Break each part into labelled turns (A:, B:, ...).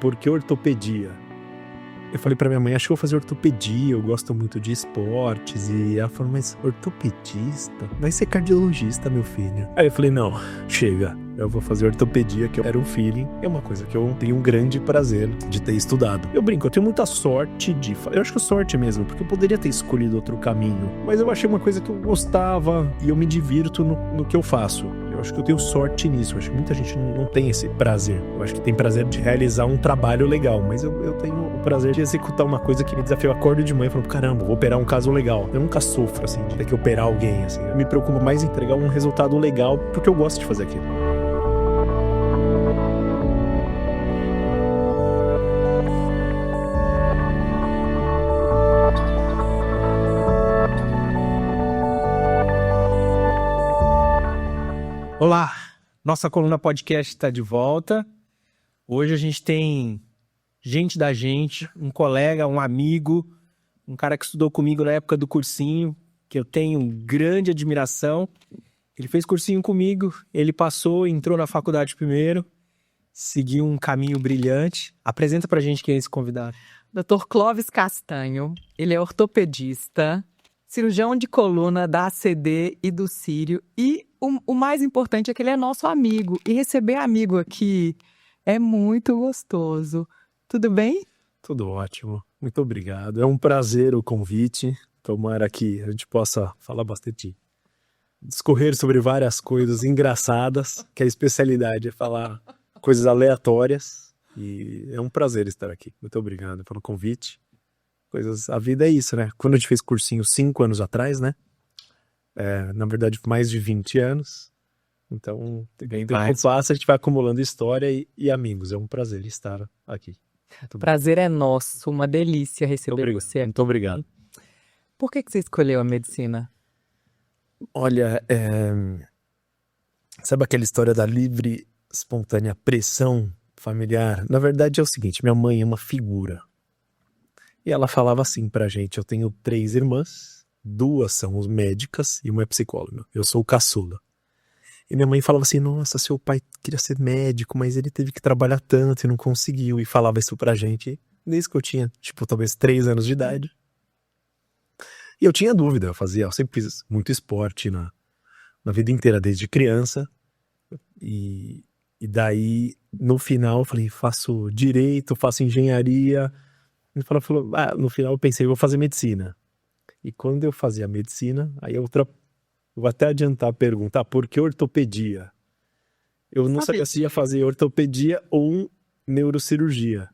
A: por que ortopedia? Eu falei pra minha mãe, acho que eu vou fazer ortopedia, eu gosto muito de esportes. E ela falou, mas ortopedista? Vai ser cardiologista, meu filho. Aí eu falei, não, chega, eu vou fazer ortopedia, que era um feeling. É uma coisa que eu tenho um grande prazer de ter estudado. Eu brinco, eu tenho muita sorte de... Eu acho que sorte mesmo, porque eu poderia ter escolhido outro caminho. Mas eu achei uma coisa que eu gostava e eu me divirto no que eu faço. Eu acho que eu tenho sorte nisso. Eu acho que muita gente não tem esse prazer. Eu acho que tem prazer de realizar um trabalho legal, mas eu tenho o prazer de executar uma coisa que me desafia. Eu acordo de manhã e falo, caramba, vou operar um caso legal. Eu nunca sofro, assim, de ter que operar alguém, assim. Eu me preocupo mais em entregar um resultado legal, porque eu gosto de fazer aquilo.
B: Olá, nossa coluna podcast está de volta. Hoje a gente tem gente da gente, um colega, um amigo, um cara que estudou comigo na época do cursinho, que eu tenho grande admiração. Ele fez cursinho comigo, ele passou, entrou na faculdade primeiro, seguiu um caminho brilhante. Apresenta pra gente quem é esse convidado.
C: Dr. Clóvis Castanho, ele é ortopedista, cirurgião de coluna da ACD e do Sírio, e o mais importante é que ele é nosso amigo, e receber amigo aqui é muito gostoso. Tudo bem?
A: Tudo ótimo, muito obrigado. É um prazer o convite. Tomara que a gente possa falar bastante, discorrer sobre várias coisas engraçadas, que a especialidade é falar coisas aleatórias. E é um prazer estar aqui. Muito obrigado pelo convite. A vida é isso, né? Quando a gente fez cursinho 5 anos atrás, né? Na verdade, mais de 20 anos. Então, bem tempo passa, a gente vai acumulando história e amigos. É um prazer estar aqui.
C: O prazer é nosso, uma delícia receber você aqui.
A: Muito obrigado.
C: Por que você escolheu a medicina?
A: Olha, sabe aquela história da livre, espontânea pressão familiar? Na verdade é o seguinte, minha mãe é uma figura. E ela falava assim pra gente, eu tenho 3 irmãs, 2 são médicas e uma é psicóloga. Eu sou o caçula. E minha mãe falava assim, nossa, seu pai queria ser médico, mas ele teve que trabalhar tanto e não conseguiu. E falava isso pra gente desde que eu tinha, talvez 3 anos de idade. E eu tinha dúvida, eu sempre fiz muito esporte na vida inteira, desde criança. E daí, no final, eu falei, faço direito, faço engenharia. Ele falou, no final eu pensei, vou fazer medicina. E quando eu fazia medicina, aí eu vou até adiantar a pergunta, por que ortopedia? Eu não sabia se ia fazer ortopedia ou neurocirurgia.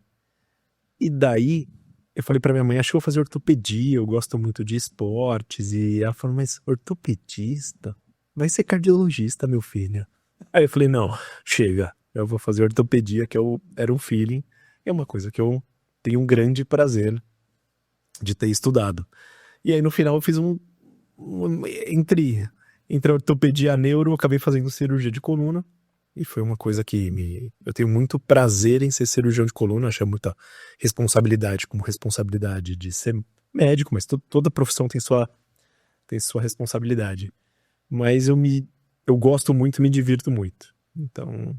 A: E daí, eu falei pra minha mãe, acho que eu vou fazer ortopedia, eu gosto muito de esportes. E ela falou, mas ortopedista? Vai ser cardiologista, meu filho. Aí eu falei, não, chega, eu vou fazer ortopedia, que era um feeling. É uma coisa que eu tenho um grande prazer de ter estudado. E aí no final eu fiz entre a ortopedia e a neuro, eu acabei fazendo cirurgia de coluna. E foi uma coisa que eu tenho muito prazer em ser cirurgião de coluna, acho muita responsabilidade, como responsabilidade de ser médico, mas toda profissão tem sua responsabilidade. Mas eu gosto muito, me divirto muito. Então,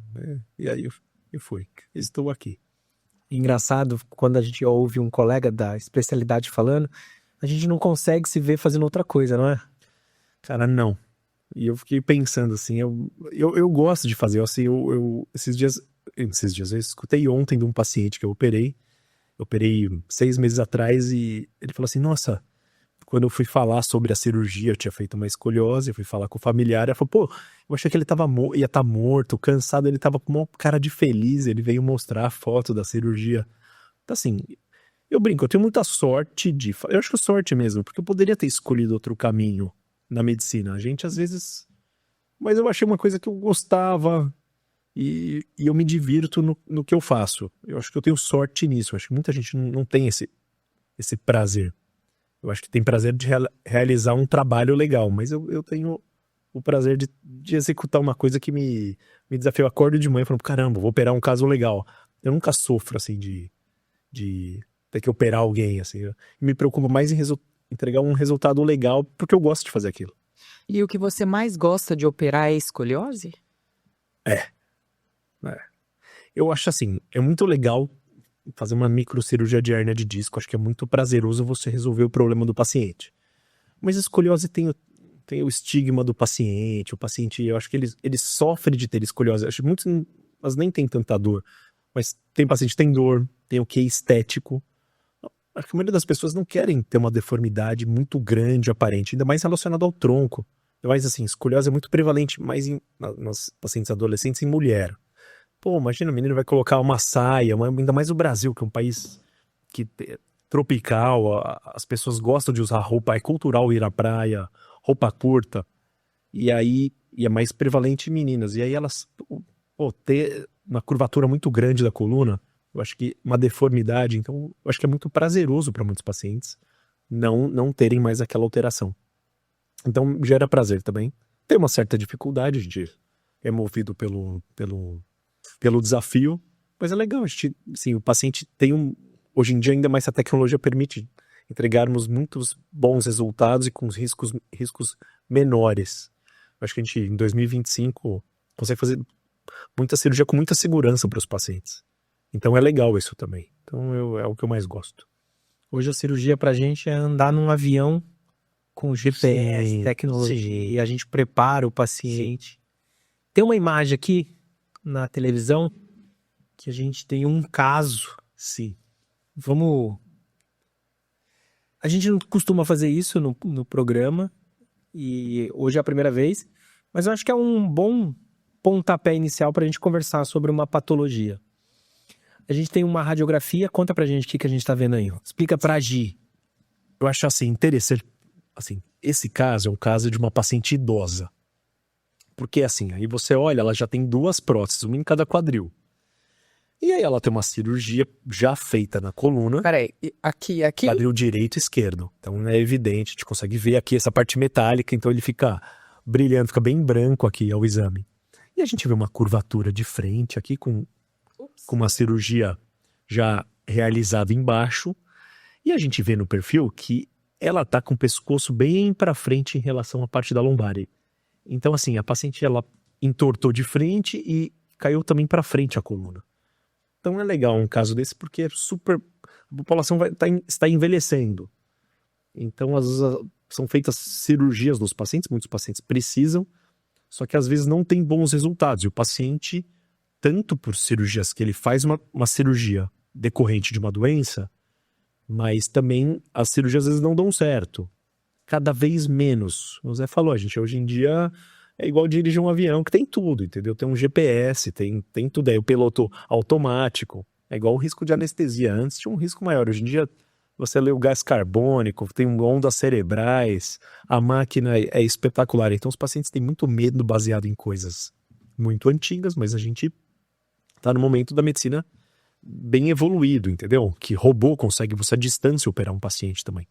A: e aí eu fui. Estou aqui.
B: Engraçado, quando a gente ouve um colega da especialidade falando, a gente não consegue se ver fazendo outra coisa, não é?
A: Cara, não. E eu fiquei pensando assim, eu gosto de fazer, assim, esses dias eu escutei ontem de um paciente que eu operei 6 meses atrás e ele falou assim, nossa, quando eu fui falar sobre a cirurgia, eu tinha feito uma escoliose, eu fui falar com o familiar, ele falou, pô, eu achei que ele ia estar morto, cansado, ele tava com uma cara de feliz, ele veio mostrar a foto da cirurgia. Então assim, eu brinco, eu tenho muita sorte eu acho que sorte mesmo, porque eu poderia ter escolhido outro caminho na medicina, a gente às vezes... Mas eu achei uma coisa que eu gostava e eu me divirto no que eu faço. Eu acho que eu tenho sorte nisso, eu acho que muita gente não tem esse prazer. Eu acho que tem prazer de realizar um trabalho legal, mas eu tenho o prazer de executar uma coisa que me desafia. Eu acordo de manhã e falo, caramba, vou operar um caso legal. Eu nunca sofro, assim, de ter que operar alguém, assim. Eu me preocupo mais em entregar um resultado legal, porque eu gosto de fazer aquilo.
C: E o que você mais gosta de operar é escoliose?
A: Eu acho assim, é muito legal fazer uma microcirurgia de hérnia de disco. Acho que é muito prazeroso você resolver o problema do paciente. Mas a escoliose tem o estigma do paciente. O paciente, eu acho que ele sofre de ter escoliose. Acho que muitos, mas nem tem tanta dor. Mas tem paciente que tem dor, tem o que é estético. Acho que a maioria das pessoas não querem ter uma deformidade muito grande, aparente, ainda mais relacionada ao tronco. Mas assim, escoliose é muito prevalente mais nos pacientes adolescentes em mulher. Pô, imagina, o menino vai colocar uma saia, ainda mais o Brasil, que é um país tropical, as pessoas gostam de usar roupa, é cultural ir à praia, roupa curta, e é mais prevalente em meninas. E aí elas, ter uma curvatura muito grande da coluna, eu acho que uma deformidade, então eu acho que é muito prazeroso para muitos pacientes não terem mais aquela alteração. Então gera prazer também. Tem uma certa dificuldade, a gente é movido pelo desafio, mas é legal. Assim, o paciente tem hoje em dia, ainda mais a tecnologia permite entregarmos muitos bons resultados e com os riscos menores. Eu acho que a gente, em 2025, consegue fazer muita cirurgia com muita segurança para os pacientes. Então é legal isso também. Então é o que eu mais gosto.
B: Hoje a cirurgia pra gente é andar num avião com GPS,
A: Sim,
B: tecnologia,
A: sim.
B: e a gente prepara o paciente. Tem uma imagem aqui na televisão que a gente tem um caso.
A: Sim.
B: A gente não costuma fazer isso no programa, e hoje é a primeira vez, mas eu acho que é um bom pontapé inicial para a gente conversar sobre uma patologia. A gente tem uma radiografia, conta pra gente o que a gente tá vendo aí. Explica pra Gi.
A: Eu acho assim, interessante. Assim, esse caso é um caso de uma paciente idosa. Porque assim, aí você olha, ela já tem 2 próteses, uma em cada quadril. E aí ela tem uma cirurgia já feita na coluna.
C: Peraí, aqui?
A: Quadril direito e esquerdo. Então é evidente, a gente consegue ver aqui essa parte metálica, então ele fica brilhando, fica bem branco aqui ao exame. E a gente vê uma curvatura de frente aqui com uma cirurgia já realizada embaixo. E a gente vê no perfil que ela tá com o pescoço bem para frente em relação à parte da lombar. Então assim, a paciente ela entortou de frente e caiu também para frente a coluna. Então é legal um caso desse porque a população está envelhecendo. Então às vezes são feitas cirurgias nos pacientes, muitos pacientes precisam, só que às vezes não tem bons resultados. E o paciente, tanto por cirurgias que ele faz uma cirurgia decorrente de uma doença, mas também as cirurgias às vezes não dão certo. Cada vez menos. O Zé falou, a gente hoje em dia é igual dirigir um avião, que tem tudo, entendeu? Tem um GPS, tem tudo aí, o piloto automático. É igual o risco de anestesia. Antes tinha um risco maior. Hoje em dia você lê o gás carbônico, tem ondas cerebrais, a máquina é espetacular. Então os pacientes têm muito medo baseado em coisas muito antigas, mas a gente tá no momento da medicina bem evoluído, entendeu? Que robô consegue você à distância operar um paciente também.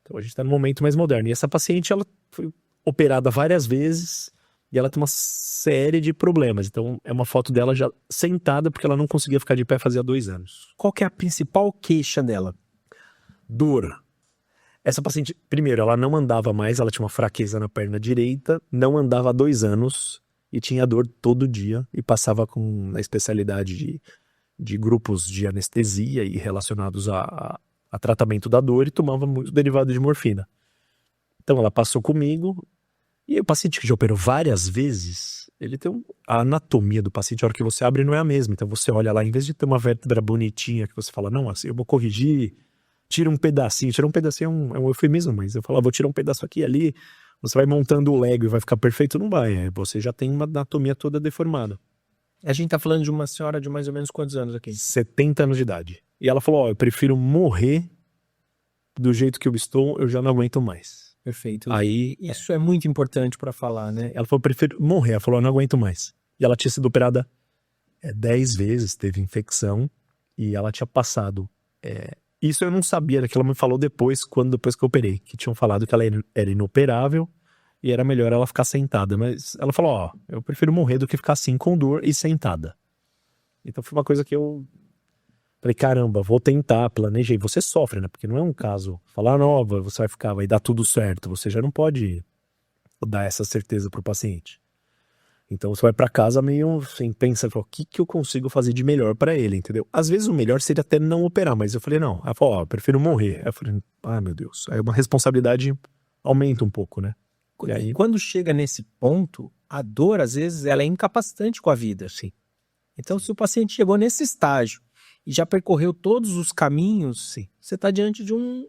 A: Então a gente tá no momento mais moderno. E essa paciente, ela foi operada várias vezes e ela tem uma série de problemas. Então é uma foto dela já sentada porque ela não conseguia ficar de pé fazia 2 anos.
B: Qual que é a principal queixa dela?
A: Dor. Essa paciente, primeiro, ela não andava mais, ela tinha uma fraqueza na perna direita, não andava há 2 anos e tinha dor todo dia e passava com a especialidade de grupos de anestesia e relacionados a tratamento da dor e tomava muito derivado de morfina. Então ela passou comigo e o paciente que já operou várias vezes, ele tem a anatomia do paciente, a hora que você abre não é a mesma. Então você olha lá, em vez de ter uma vértebra bonitinha que você fala, não, assim, eu vou corrigir, tira um pedacinho é um eufemismo, mas eu falo, vou tirar um pedaço aqui e ali, você vai montando o Lego e vai ficar perfeito, não vai, você já tem uma anatomia toda deformada.
B: A gente tá falando de uma senhora de mais ou menos quantos anos aqui?
A: 70 anos de idade. E ela falou, eu prefiro morrer do jeito que eu estou, eu já não aguento mais.
B: Perfeito.
A: Aí,
B: Isso é muito importante pra falar, né?
A: ela falou, prefiro morrer. Ela falou, eu não aguento mais. E ela tinha sido operada 10 vezes, teve infecção, e ela tinha passado. Isso eu não sabia, que ela me falou depois que eu operei, que tinham falado que ela era inoperável e era melhor ela ficar sentada. Mas ela falou, eu prefiro morrer do que ficar assim com dor e sentada. Então foi uma coisa que eu falei, caramba, vou tentar, planejei. Você sofre, né? Porque não é um caso, falar, não, você vai ficar, vai dar tudo certo. Você já não pode dar essa certeza pro paciente. Então você vai pra casa meio assim, pensa, o que eu consigo fazer de melhor pra ele, entendeu? Às vezes o melhor seria até não operar, mas eu falei, não. Ela falou, eu prefiro morrer. Aí eu falei, meu Deus. Aí uma responsabilidade aumenta um pouco, né?
B: E aí, quando chega nesse ponto, a dor, às vezes, ela é incapacitante com a vida.
A: Sim.
B: Então, se o paciente chegou nesse estágio e já percorreu todos os caminhos,
A: Sim.
B: você está diante de um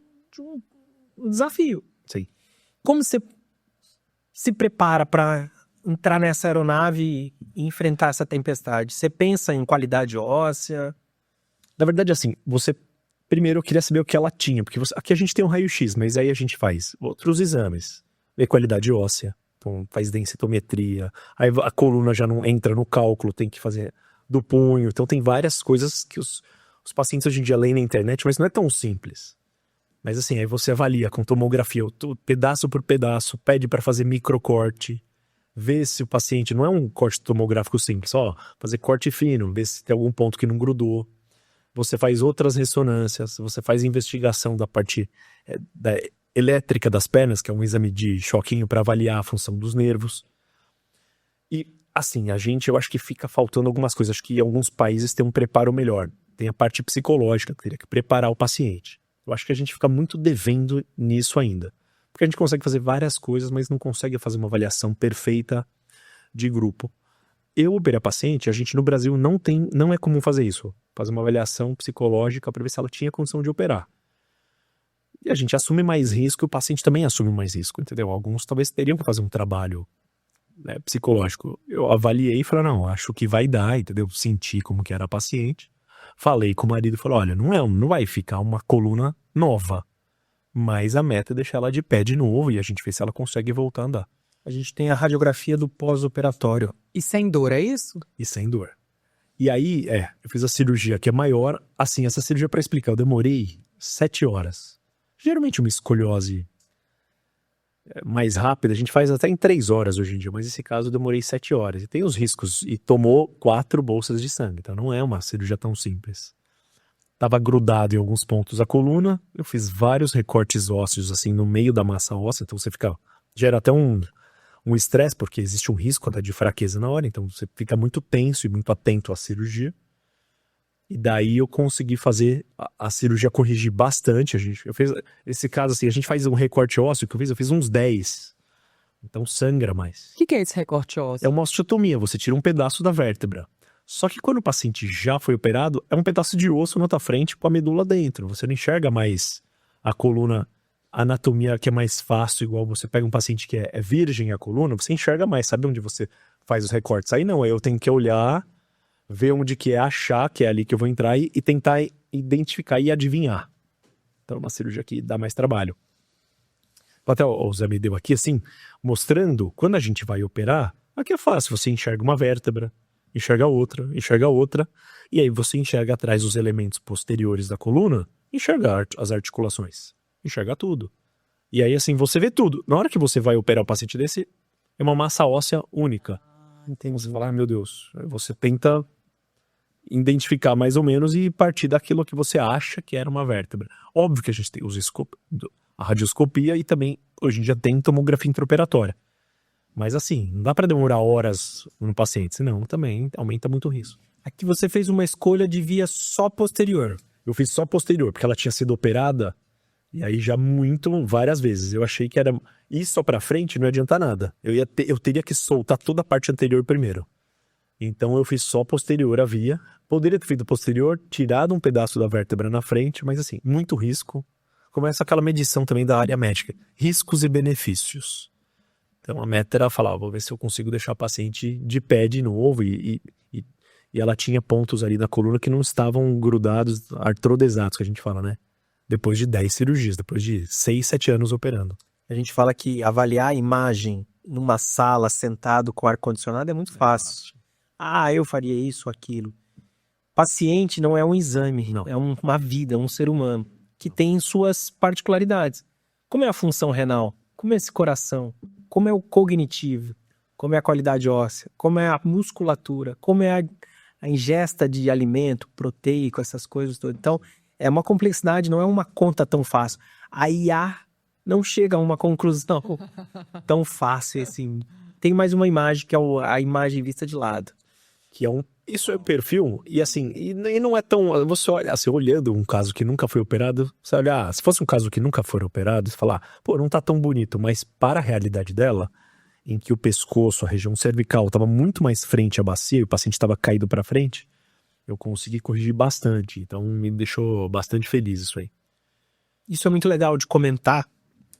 B: desafio.
A: Sim.
B: Como você se prepara para entrar nessa aeronave e enfrentar essa tempestade? Você pensa em qualidade óssea?
A: Na verdade, assim, primeiro eu queria saber o que ela tinha, porque aqui a gente tem um raio-x, mas aí a gente faz outros exames, vê qualidade óssea, então faz densitometria, aí a coluna já não entra no cálculo, tem que fazer do punho, então tem várias coisas que os pacientes hoje em dia leem na internet, mas não é tão simples. Mas assim, aí você avalia com tomografia, pedaço por pedaço, pede para fazer microcorte, vê se o paciente, não é um corte tomográfico simples, fazer corte fino, ver se tem algum ponto que não grudou. Você faz outras ressonâncias, você faz investigação da parte elétrica das pernas, que é um exame de choquinho para avaliar a função dos nervos. E assim, eu acho que fica faltando algumas coisas. Acho que alguns países têm um preparo melhor. Tem a parte psicológica, que teria que preparar o paciente. Eu acho que a gente fica muito devendo nisso ainda. Porque a gente consegue fazer várias coisas, mas não consegue fazer uma avaliação perfeita de grupo. Eu operei a paciente, a gente no Brasil não é comum fazer isso. Fazer uma avaliação psicológica para ver se ela tinha condição de operar. E a gente assume mais risco e o paciente também assume mais risco, entendeu? Alguns talvez teriam que fazer um trabalho, né, psicológico. Eu avaliei e falei, não, acho que vai dar, entendeu? Senti como que era a paciente. Falei com o marido e falei, olha, não vai ficar uma coluna nova, mas a meta é deixar ela de pé de novo e a gente vê se ela consegue voltar a andar.
B: A gente tem a radiografia do pós-operatório.
C: E sem dor, é isso?
A: E sem dor. E aí, eu fiz a cirurgia que é maior. Assim, essa cirurgia, para explicar, eu demorei 7 horas. Geralmente uma escoliose mais rápida, a gente faz até em 3 horas hoje em dia, mas nesse caso eu demorei 7 horas. E tem os riscos, e tomou 4 bolsas de sangue, então não é uma cirurgia tão simples. Tava grudado em alguns pontos a coluna, eu fiz vários recortes ósseos assim no meio da massa óssea, então você gera até um estresse, porque existe um risco até de fraqueza na hora, então você fica muito tenso e muito atento à cirurgia. E daí eu consegui fazer a cirurgia, corrigir bastante. Eu fiz esse caso assim, a gente faz um recorte ósseo que eu fiz uns 10. Então sangra mais.
C: O que é esse recorte ósseo?
A: É uma osteotomia, você tira um pedaço da vértebra. Só que quando o paciente já foi operado, é um pedaço de osso na tua frente com a medula dentro. Você não enxerga mais a coluna, a anatomia que é mais fácil, igual você pega um paciente que é virgem a coluna, você enxerga mais, sabe onde você faz os recortes. Aí não, aí eu tenho que olhar, ver onde que é, achar que é ali que eu vou entrar e tentar identificar e adivinhar. Então é uma cirurgia que dá mais trabalho. Até o Zé me deu aqui assim, mostrando, quando a gente vai operar, aqui é fácil, você enxerga uma vértebra, enxerga outra, e aí você enxerga atrás os elementos posteriores da coluna, enxerga as articulações, enxerga tudo. E aí assim, você vê tudo. Na hora que você vai operar o paciente desse, é uma massa óssea única. Então você fala, meu Deus, você tenta identificar mais ou menos e partir daquilo que você acha que era uma vértebra. Óbvio que a gente tem a radioscopia e também, hoje em dia, tem tomografia intraoperatória. Mas assim, não dá para demorar horas no paciente, senão também aumenta muito o risco.
B: Aqui você fez uma escolha de via só posterior.
A: Eu fiz só posterior, porque ela tinha sido operada, e aí já várias vezes. Eu achei que era ir só pra frente não ia adiantar nada. Eu teria que soltar toda a parte anterior primeiro. Então eu fiz só posterior a via. Poderia ter feito posterior, tirado um pedaço da vértebra na frente, mas assim, muito risco. Começa aquela medição também da área médica. Riscos e benefícios. Então a meta era falar, vou ver se eu consigo deixar a paciente de pé de novo. E ela tinha pontos ali na coluna que não estavam grudados, artrodesados, que a gente fala, né? Depois de 10 cirurgias, depois de 6, 7 anos operando.
B: A gente fala que avaliar a imagem numa sala, sentado com ar-condicionado, é muito fácil. Eu faria isso, aquilo. Paciente não é um exame, não. É uma vida, um ser humano, que tem suas particularidades. Como é a função renal? Como é esse coração? Como é o cognitivo? Como é a qualidade óssea? Como é a musculatura? Como é a ingesta de alimento, proteico, essas coisas todas. Então, é uma complexidade, não é uma conta tão fácil. A IA não chega a uma conclusão tão fácil, assim. tem mais uma imagem, que é a imagem vista de lado.
A: Que é isso é o perfil, e assim, e não é tão. Você olha, assim, olhando um caso que nunca foi operado, você olha, se fosse um caso que nunca foi operado, você fala, pô, não tá tão bonito, mas para a realidade dela, em que o pescoço, a região cervical, estava muito mais frente à bacia e o paciente estava caído para frente, eu consegui corrigir bastante. Então me deixou bastante feliz isso aí.
B: Isso é muito legal de comentar,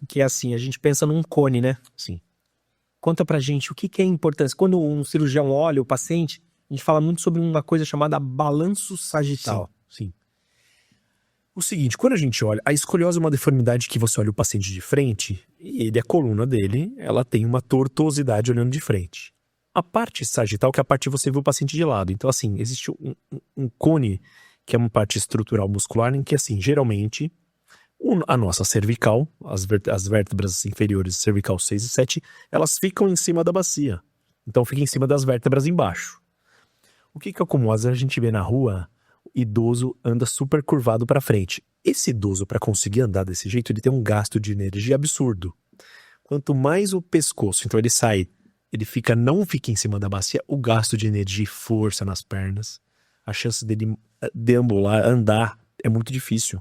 B: que é assim, a gente pensa num cone, né?
A: Sim.
B: Conta pra gente o que é importância. Quando um cirurgião olha o paciente, a gente fala muito sobre uma coisa chamada balanço sagital.
A: Sim. O seguinte, quando a gente olha, a escoliose é uma deformidade que você olha o paciente de frente, e a coluna dele, ela tem uma tortuosidade olhando de frente. A parte sagital, que é a parte que você vê o paciente de lado. Então, assim, existe um cone, que é uma parte estrutural muscular, em que, assim, geralmente, a nossa cervical, as vértebras inferiores, cervical 6 e 7, elas ficam em cima da bacia. Então, fica em cima das vértebras embaixo. O que é comum? Às vezes a gente vê na rua, o idoso anda super curvado para frente. Esse idoso, para conseguir andar desse jeito, ele tem um gasto de energia absurdo. Quanto mais o pescoço, então ele não fica em cima da bacia, o gasto de energia e força nas pernas, a chance dele deambular, andar, é muito difícil.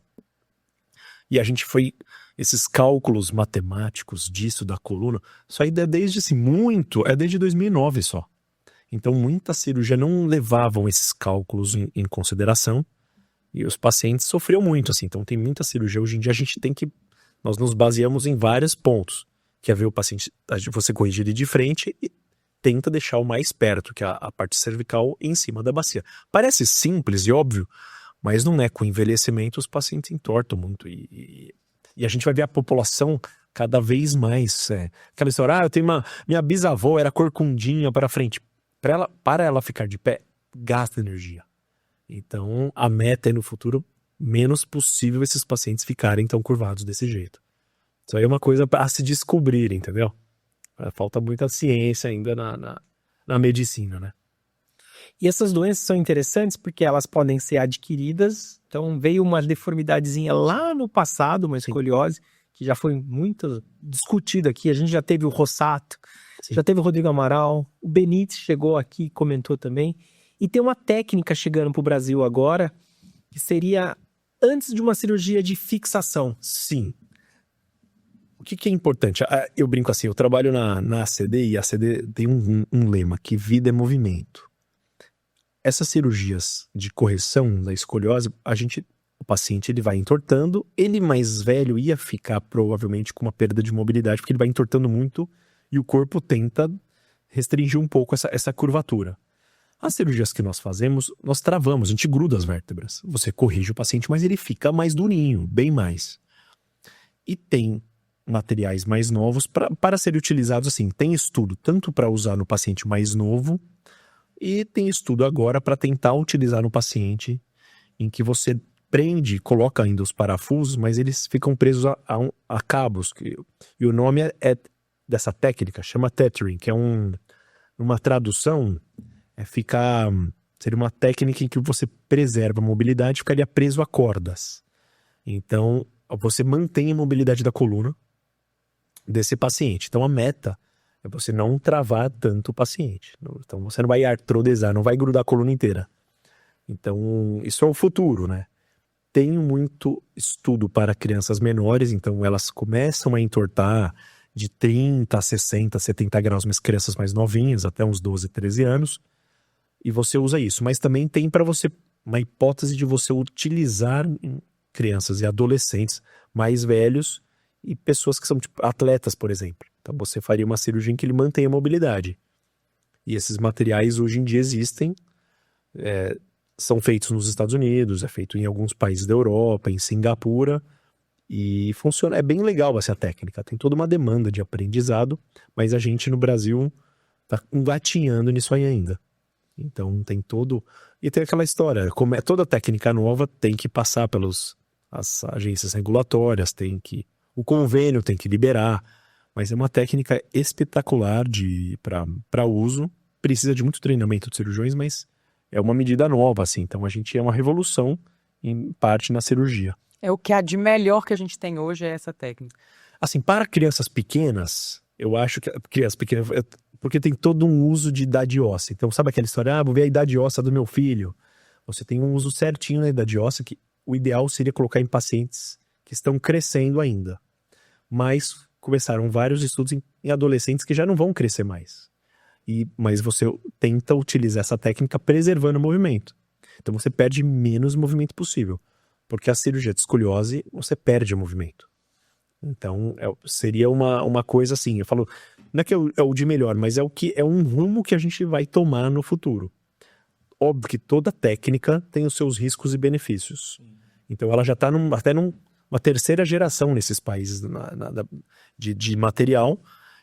A: E a gente esses cálculos matemáticos disso, da coluna, isso aí é desde 2009 só. Então, muita cirurgia não levavam esses cálculos em consideração e os pacientes sofriam muito, assim. Então, tem muita cirurgia. Hoje em dia, nós nos baseamos em vários pontos, que é ver o paciente, você corrigir ele de frente e tenta deixar o mais perto, que é a parte cervical, em cima da bacia. Parece simples e óbvio, mas não é. Com o envelhecimento, os pacientes entortam muito e a gente vai ver a população cada vez mais. Aquela história, minha bisavó era corcundinha para frente. Para ela ficar de pé, gasta energia. Então, a meta é no futuro, menos possível esses pacientes ficarem tão curvados desse jeito. Isso aí é uma coisa para se descobrir, entendeu? Falta muita ciência ainda na medicina, né?
B: E essas doenças são interessantes porque elas podem ser adquiridas. Então, veio uma deformidadezinha lá no passado, uma escoliose, que já foi muito discutida aqui. A gente já teve o Rossato, já teve o Rodrigo Amaral, o Benítez chegou aqui e comentou também. E tem uma técnica chegando para o Brasil agora, que seria antes de uma cirurgia de fixação.
A: Sim. O que é importante? Eu brinco assim, eu trabalho na ACD e a ACD tem um lema, que vida é movimento. Essas cirurgias de correção da escoliose, o paciente ele vai entortando, ele mais velho ia ficar provavelmente com uma perda de mobilidade, porque ele vai entortando muito e o corpo tenta restringir um pouco essa curvatura. As cirurgias que nós fazemos, nós travamos, a gente gruda as vértebras. Você corrige o paciente, mas ele fica mais durinho, bem mais. E tem materiais mais novos para serem utilizados assim. Tem estudo tanto para usar no paciente mais novo e tem estudo agora para tentar utilizar no paciente em que você prende, coloca ainda os parafusos, mas eles ficam presos a cabos. E o nome dessa técnica chama tethering, que é uma tradução, seria uma técnica em que você preserva a mobilidade e ficaria preso a cordas. Então, você mantém a mobilidade da coluna desse paciente. Então, a meta é você não travar tanto o paciente. Então, você não vai artrodesar, não vai grudar a coluna inteira. Então, isso é o futuro, né? Tem muito estudo para crianças menores, então elas começam a entortar de 30 a 60, 70 graus, mas crianças mais novinhas, até uns 12, 13 anos, e você usa isso. Mas também tem para você uma hipótese de você utilizar em crianças e adolescentes mais velhos e pessoas que são tipo atletas, por exemplo. Então você faria uma cirurgia em que ele mantém a mobilidade. E esses materiais hoje em dia existem, são feitos nos Estados Unidos, é feito em alguns países da Europa, em Singapura, e funciona, é bem legal essa técnica. Tem toda uma demanda de aprendizado, mas a gente no Brasil está engatinhando nisso aí ainda. Então tem e tem aquela história, como toda técnica nova tem que passar as agências regulatórias, o convênio tem que liberar, mas é uma técnica espetacular para uso, precisa de muito treinamento de cirurgiões, mas é uma medida nova, assim. Então a gente é uma revolução, em parte, na cirurgia.
C: É o que há de melhor que a gente tem hoje, é essa técnica.
A: Assim, para crianças pequenas, eu acho que crianças pequenas, Porque tem todo um uso de idade óssea. Então, sabe aquela história? Vou ver a idade óssea do meu filho. Você tem um uso certinho na idade óssea, que o ideal seria colocar em pacientes que estão crescendo ainda. Mas começaram vários estudos em adolescentes que já não vão crescer mais. Mas você tenta utilizar essa técnica preservando o movimento. Então você perde menos movimento possível. Porque a cirurgia de escoliose, você perde o movimento. Então seria uma coisa assim, eu falo, não é que é o de melhor, mas é um rumo que a gente vai tomar no futuro. Óbvio que toda técnica tem os seus riscos e benefícios. Então ela já está até numa terceira geração nesses países de material.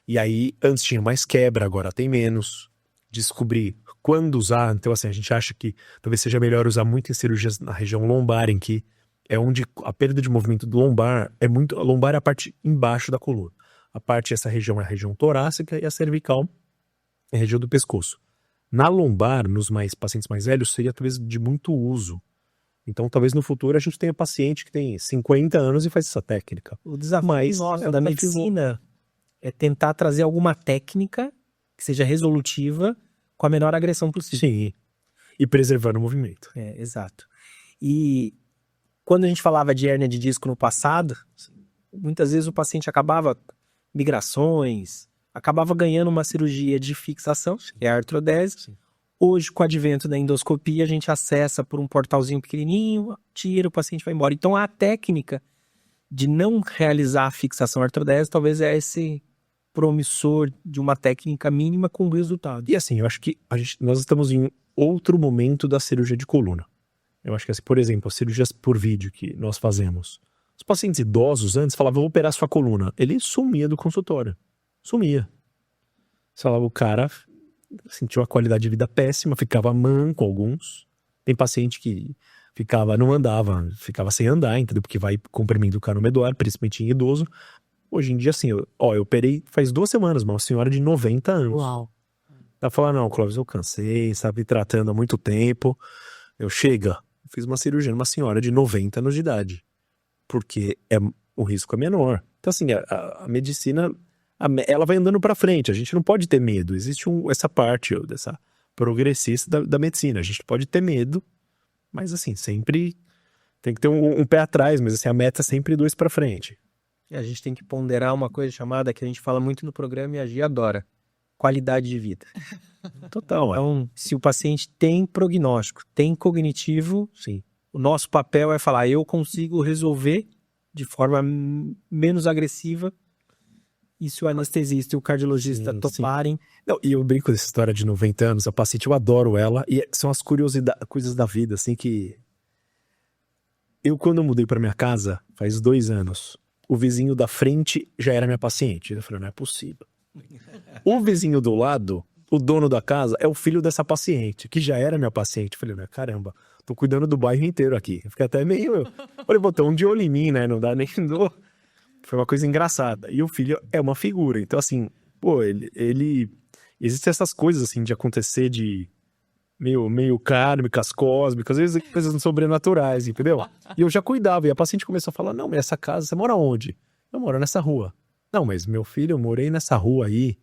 A: E aí antes tinha mais quebra, agora tem menos. Descobrir quando usar. Então assim, a gente acha que talvez seja melhor usar muito em cirurgias na região lombar, em que é onde a perda de movimento do lombar é muito... A lombar é a parte embaixo da coluna. Essa região é a região torácica e a cervical é a região do pescoço. Na lombar, nos pacientes mais velhos, seria talvez de muito uso. Então, talvez no futuro a gente tenha paciente que tem 50 anos e faz essa técnica.
B: O desafio nosso da medicina é tentar trazer alguma técnica que seja resolutiva com a menor agressão possível.
A: Sim. E preservando o movimento.
B: Exato. E quando a gente falava de hérnia de disco no passado, muitas vezes o paciente acabava migrações, acabava ganhando uma cirurgia de fixação, que é a artrodese.
A: Sim.
B: Hoje, com o advento da endoscopia, a gente acessa por um portalzinho pequenininho, tira, o paciente vai embora. Então, a técnica de não realizar a fixação artrodese talvez é esse promissor de uma técnica mínima com resultado.
A: E assim, eu acho que nós estamos em outro momento da cirurgia de coluna. Eu acho que, assim, por exemplo, as cirurgias por vídeo que nós fazemos. Os pacientes idosos antes falavam, vou operar sua coluna. Ele sumia do consultório. Sumia. Você falava, o cara sentiu uma qualidade de vida péssima, ficava manco alguns. Tem paciente que não andava, ficava sem andar, entendeu? Porque vai comprimindo o cano medular, principalmente em idoso. Hoje em dia, assim, eu operei faz 2 semanas, uma senhora de 90 anos.
C: Uau.
A: Ela falou, não, Clóvis, eu cansei, sabe, tratando há muito tempo. Fiz uma cirurgia numa senhora de 90 anos de idade. Porque o risco é menor. Então, assim, a medicina, ela vai andando pra frente. A gente não pode ter medo. Existe essa parte dessa progressista da medicina. A gente pode ter medo, mas, assim, sempre tem que ter um pé atrás. Mas, assim, a meta é sempre 2 pra frente.
B: E a gente tem que ponderar uma coisa chamada, que a gente fala muito no programa e a Gi adora, qualidade de vida.
A: Total.
B: Então, se o paciente tem prognóstico, tem cognitivo,
A: Sim.
B: O nosso papel é falar, eu consigo resolver de forma menos agressiva, e se o anestesista e o cardiologista toparem...
A: Não, e eu brinco dessa história de 90 anos, a paciente, eu adoro ela, e são as coisas da vida, assim, que... Quando eu mudei pra minha casa, faz 2 anos, o vizinho da frente já era minha paciente. Eu falei, não é possível. O vizinho do lado, o dono da casa, é o filho dessa paciente, que já era minha paciente. Eu falei, não, caramba, tô cuidando do bairro inteiro aqui. Eu fiquei até meio... Falei, botão um de olho em mim, né? Não dá nem... Foi uma coisa engraçada. E o filho é uma figura. Então, assim, pô, ele... Existem essas coisas, assim, de acontecer de... Meio kármicas, cósmicas, às vezes coisas sobrenaturais, entendeu? E eu já cuidava. E a paciente começou a falar, não, mas essa casa, você mora onde? Eu moro nessa rua. Não, mas meu filho, eu morei nessa rua aí.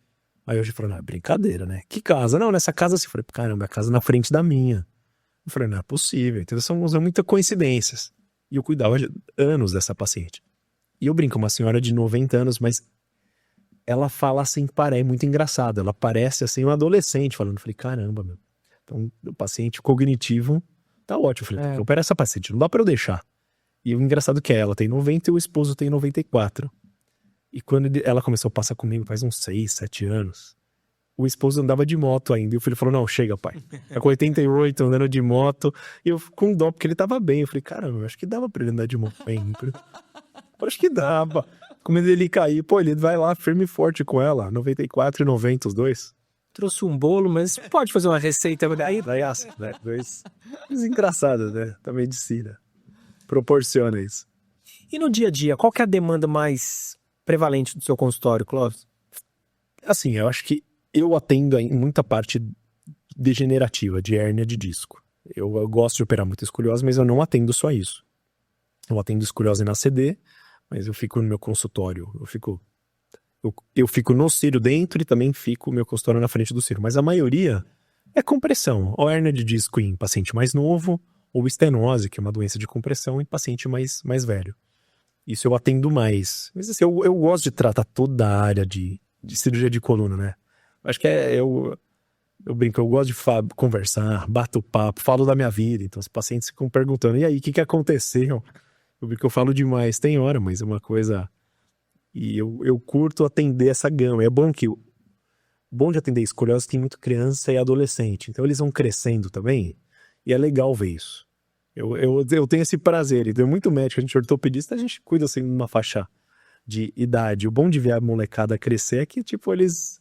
A: Aí eu já falei, não, é brincadeira, né? Que casa? Não, nessa casa, assim, eu falei, caramba, é a casa na frente da minha. Eu falei, não é possível, entendeu? São muitas coincidências. E eu cuidava anos dessa paciente. E eu brinco, uma senhora de 90 anos, mas ela fala sem parar, é muito engraçado. Ela parece, assim, um adolescente falando. Eu falei, caramba, meu. Então, o paciente cognitivo tá ótimo. Eu falei, eu opero essa paciente, não dá pra eu deixar. E o engraçado que ela tem 90 e o esposo tem 94. E quando ela começou a passar comigo, faz uns 6, 7 anos, o esposo andava de moto ainda. E o filho falou, não, chega, pai. É com 88, andando de moto. E eu com dó, porque ele tava bem. Eu falei, caramba, eu acho que dava pra ele andar de moto sempre. Eu acho que dava. Com medo dele cair, pô, ele vai lá firme e forte com ela. 94 e 90, os dois.
B: Trouxe um bolo, mas pode fazer uma receita daí?
A: Daí assim, né? Dois. Mas engraçado, né? Da medicina. Proporciona isso.
B: E no dia a dia, qual que é a demanda mais prevalente do seu consultório, Clóvis?
A: Assim, eu acho que eu atendo em muita parte degenerativa, de hérnia de disco. Eu gosto de operar muita escoliose, mas eu não atendo só isso. Eu atendo escoliose na CD, mas eu fico no meu consultório, Eu fico no cílio dentro e também fico o meu consultório na frente do cílio. Mas a maioria é compressão. Ou hérnia de disco em paciente mais novo, ou estenose, que é uma doença de compressão, em paciente mais velho. Isso eu atendo mais. Mas assim, eu gosto de tratar toda a área de cirurgia de coluna, né? Acho que eu brinco, eu gosto de conversar, bato papo, falo da minha vida. Então os pacientes ficam perguntando, e aí, o que aconteceu? Eu brinco, eu falo demais, tem hora, mas é uma coisa... E eu curto atender essa gama. É bom bom de atender escoliose tem muito criança e adolescente. Então eles vão crescendo também. E é legal ver isso. Eu tenho esse prazer. E tem muito médico, a gente é ortopedista, a gente cuida assim numa faixa de idade. O bom de ver a molecada crescer é que, tipo, eles...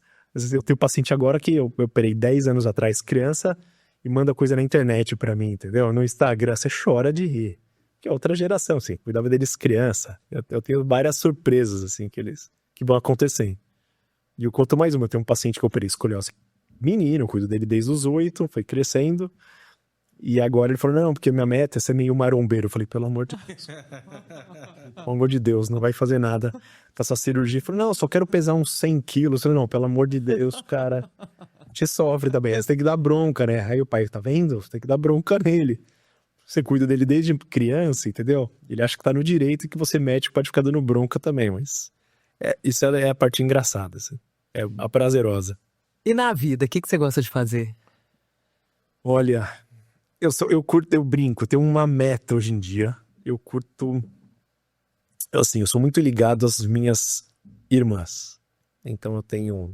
A: Eu tenho paciente agora que eu operei 10 anos atrás, criança, e manda coisa na internet pra mim, entendeu? No Instagram, você chora de rir. Que é outra geração, assim. Cuidava deles criança. Eu tenho várias surpresas, assim, que vão acontecendo. E eu conto mais uma. Eu tenho um paciente que eu operei escoliose menino, eu cuido dele desde os 8, foi crescendo. E agora ele falou, não, porque minha meta é ser meio marombeiro. Eu falei, pelo amor de Deus. Pelo amor de Deus, não vai fazer nada com essa cirurgia. Ele falou, não, eu só quero pesar uns 100 quilos. Eu falei, não, pelo amor de Deus, cara. A gente sofre também. Você tem que dar bronca, né? Aí o pai, tá vendo? Você tem que dar bronca nele. Você cuida dele desde criança, entendeu? Ele acha que tá no direito e que você médico pode ficar dando bronca também, mas... isso é a parte engraçada, assim. É a prazerosa.
C: E na vida, o que você gosta de fazer?
A: Olha, eu curto, eu brinco, eu tenho uma meta hoje em dia. Eu curto... Assim, eu sou muito ligado às minhas irmãs. Então eu tenho...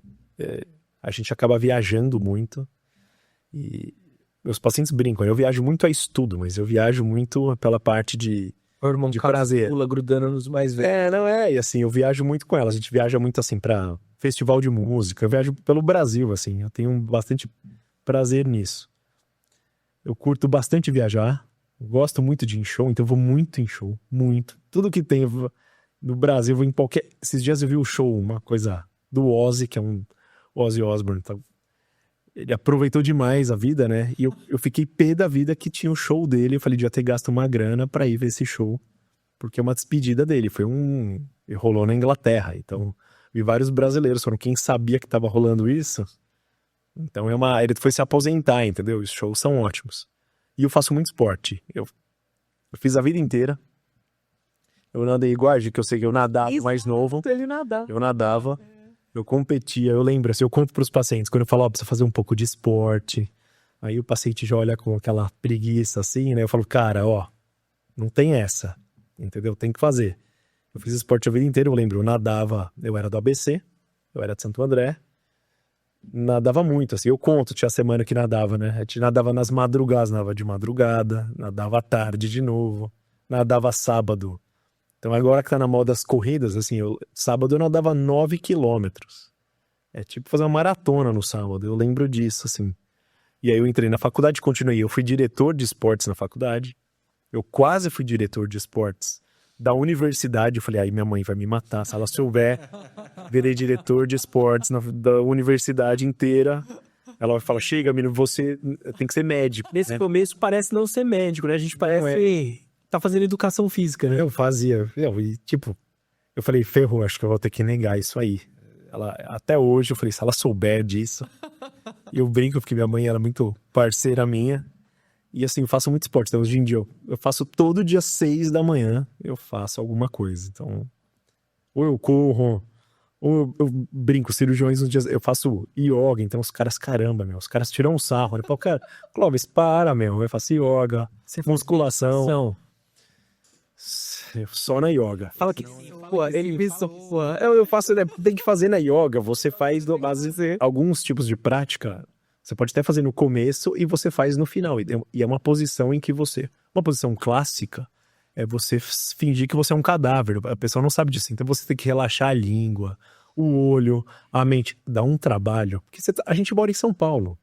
A: a gente acaba viajando muito e... Meus pacientes brincam, eu viajo muito a estudo, mas eu viajo muito pela parte de prazer.
B: Pula grudando nos mais velhos.
A: E assim, eu viajo muito com elas. A gente viaja muito, assim, pra festival de música. Eu viajo pelo Brasil, assim, eu tenho bastante prazer nisso. Eu curto bastante viajar, gosto muito de ir em show, então eu vou muito em show, muito. Tudo que tem no Brasil, eu vou em qualquer... Esses dias eu vi o show, uma coisa do Ozzy, que é um Ozzy Osbourne, tá? Ele aproveitou demais a vida, né? E eu fiquei pé da vida que tinha o show dele. Eu falei, devia ter gasto uma grana pra ir ver esse show. Porque é uma despedida dele. Ele rolou na Inglaterra. Então, vi vários brasileiros. Foram quem sabia que tava rolando isso. Então, ele foi se aposentar, entendeu? Os shows são ótimos. E eu faço muito esporte. Eu fiz a vida inteira. Eu nadei igual, que eu sei que eu nadava mais novo.
C: Ele nadava.
A: Eu nadava. Eu competia, eu lembro, assim, eu conto pros pacientes, quando eu falo, precisa fazer um pouco de esporte, aí o paciente já olha com aquela preguiça, assim, né, eu falo, cara, não tem essa, entendeu, tem que fazer. Eu fiz esporte a vida inteira, eu lembro, eu nadava, eu era do ABC, eu era de Santo André, nadava muito, assim, eu conto, tinha semana que nadava, né, a gente nadava nas madrugadas, nadava de madrugada, nadava à tarde de novo, nadava sábado. Então agora que tá na moda das corridas, assim, sábado eu nadava 9 quilômetros. É tipo fazer uma maratona no sábado, eu lembro disso, assim. E aí eu entrei na faculdade, continuei. Eu fui diretor de esportes na faculdade. Eu quase fui diretor de esportes da universidade. Eu falei, aí minha mãe vai me matar, se ela souber. Virei diretor de esportes da universidade inteira. Ela vai falar, chega, menino, você tem que ser médico.
B: Nesse começo parece não ser médico, né? A gente parece... tá fazendo educação física, né?
A: Eu fazia, e tipo, eu falei, ferrou, acho que eu vou ter que negar isso aí. Até hoje eu falei, se ela souber disso. E eu brinco, porque minha mãe era muito parceira minha. E assim, eu faço muito esporte. Então hoje em dia eu faço todo dia 6 da manhã, eu faço alguma coisa. Então, ou eu corro, ou eu brinco, cirurgiões uns dias, eu faço yoga, então os caras, caramba, os caras tiram um sarro. Eu falo, cara, Clóvis, para, eu faço yoga, musculação. Só na yoga.
B: Fala que
A: eu faço, né, tem que fazer na yoga. Você faz alguns tipos de prática. Você pode até fazer no começo e você faz no final. E é uma posição em que uma posição clássica é você fingir que você é um cadáver. A pessoa não sabe disso. Então você tem que relaxar a língua, o olho, a mente. Dá um trabalho. Porque a gente mora em São Paulo.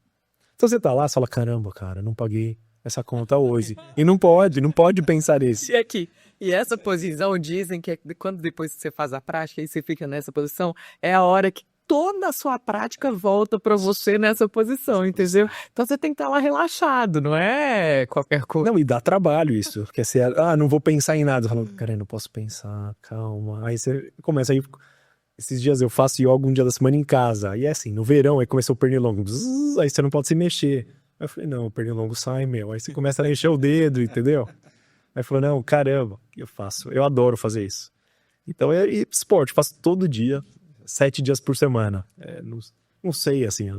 A: Então você tá lá e fala, caramba, cara, não paguei essa conta hoje. E não pode pensar isso.
C: E essa posição, dizem que quando depois que você faz a prática e você fica nessa posição, é a hora que toda a sua prática volta pra você nessa posição, entendeu? Então você tem que estar lá relaxado, não é qualquer coisa.
A: Não, e dá trabalho isso. Porque você, não vou pensar em nada. Eu falo, cara, eu não posso pensar, calma. Aí você começa, aí Esses dias eu faço yoga um dia da semana em casa. E é assim, no verão, aí começou o pernilongo. Bzzz, aí você não pode se mexer. Aí eu falei, não, o pernilongo sai, meu. Aí você começa a encher o dedo, entendeu? Aí falou, não, caramba, eu faço. Eu adoro fazer isso. Então, e esporte, faço todo dia, 7 dias por semana. Não sei, assim,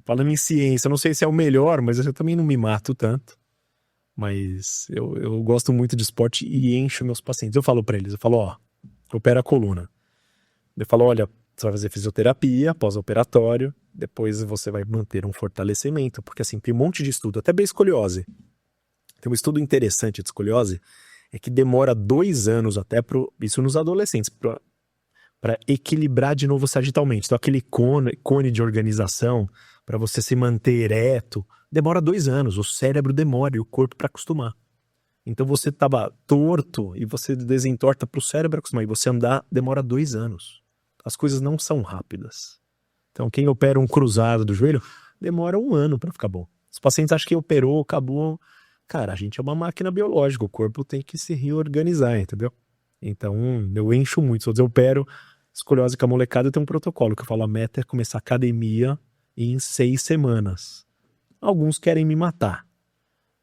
A: falando em ciência, não sei se é o melhor, mas eu também não me mato tanto. Mas eu gosto muito de esporte e encho meus pacientes. Eu falo pra eles, ó, opera a coluna. Eu falo, olha, você vai fazer fisioterapia pós-operatório, depois você vai manter um fortalecimento, porque assim, tem um monte de estudo, até bem escoliose. Tem um estudo interessante de escoliose, é que demora 2 anos até isso nos adolescentes, para equilibrar de novo sagitalmente. Então aquele cone de organização, para você se manter ereto, demora 2 anos, o cérebro demora e o corpo para acostumar. Então você estava torto e você desentorta para o cérebro acostumar, e você andar demora 2 anos. As coisas não são rápidas. Então quem opera um cruzado do joelho, demora 1 ano para ficar bom. Os pacientes acham que operou, acabou. Cara, a gente é uma máquina biológica, o corpo tem que se reorganizar, entendeu? Então eu encho muito, se eu opero escoliose com a molecada, tem um protocolo que eu falo, a meta é começar a academia em 6 semanas. Alguns querem me matar.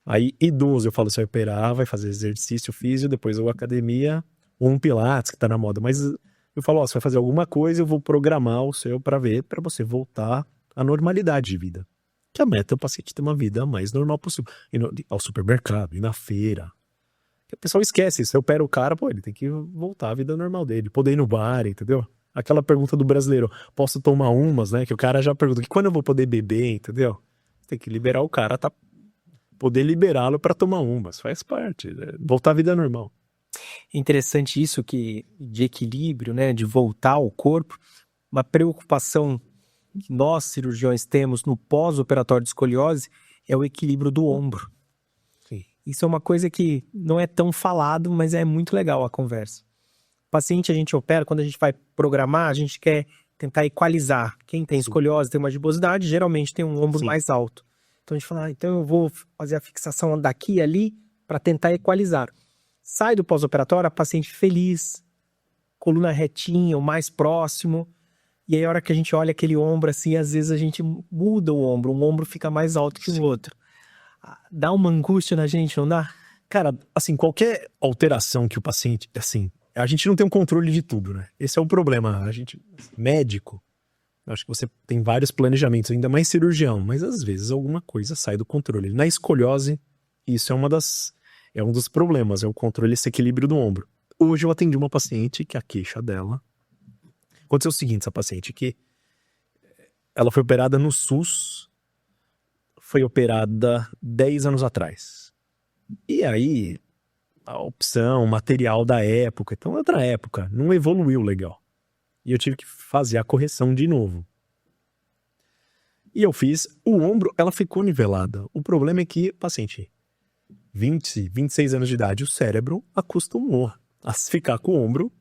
A: Aí, idoso, eu falo, você vai operar, vai fazer exercício físico, depois ou academia, ou um pilates, que tá na moda. Mas eu falo, ó, você vai fazer alguma coisa, eu vou programar o seu pra ver, pra você voltar à normalidade de vida. Que a meta é o paciente ter uma vida mais normal possível. Ir ao supermercado, ir na feira. O pessoal esquece, se eu opero o cara, pô, ele tem que voltar à vida normal dele, poder ir no bar, entendeu? Aquela pergunta do brasileiro, posso tomar umas, né? Que o cara já pergunta, que quando eu vou poder beber, entendeu? Tem que liberar o cara, poder liberá-lo para tomar umas, faz parte, né? Voltar à vida normal.
B: Interessante isso de equilíbrio, né? De voltar ao corpo. Uma preocupação que nós, cirurgiões, temos no pós-operatório de escoliose é o equilíbrio do ombro.
A: Sim.
B: Isso é uma coisa que não é tão falado, mas é muito legal a conversa. O paciente a gente opera, quando a gente vai programar, a gente quer tentar equalizar. Quem tem escoliose, tem uma gibosidade, geralmente tem um ombro mais alto. Então a gente fala, então eu vou fazer a fixação daqui e ali para tentar equalizar. Sai do pós-operatório, a paciente feliz, coluna retinha, o mais próximo. E aí a hora que a gente olha aquele ombro assim, às vezes a gente muda o ombro, um ombro fica mais alto que o outro. Dá uma angústia na gente, não dá?
A: Cara, assim, qualquer alteração que o paciente, assim, a gente não tem um controle de tudo, né? Esse é o problema. A gente, médico, acho que você tem vários planejamentos, ainda mais cirurgião, mas às vezes alguma coisa sai do controle. Na escoliose, isso é um dos problemas, é o controle, esse equilíbrio do ombro. Hoje eu atendi uma paciente que a queixa dela aconteceu o seguinte, essa paciente, que ela foi operada no SUS, foi operada 10 anos atrás. E aí, a opção, o material da época, então outra época, não evoluiu legal. E eu tive que fazer a correção de novo. E eu fiz, o ombro, ela ficou nivelada. O problema é que, paciente, 20, 26 anos de idade, o cérebro acostumou a ficar com o ombro.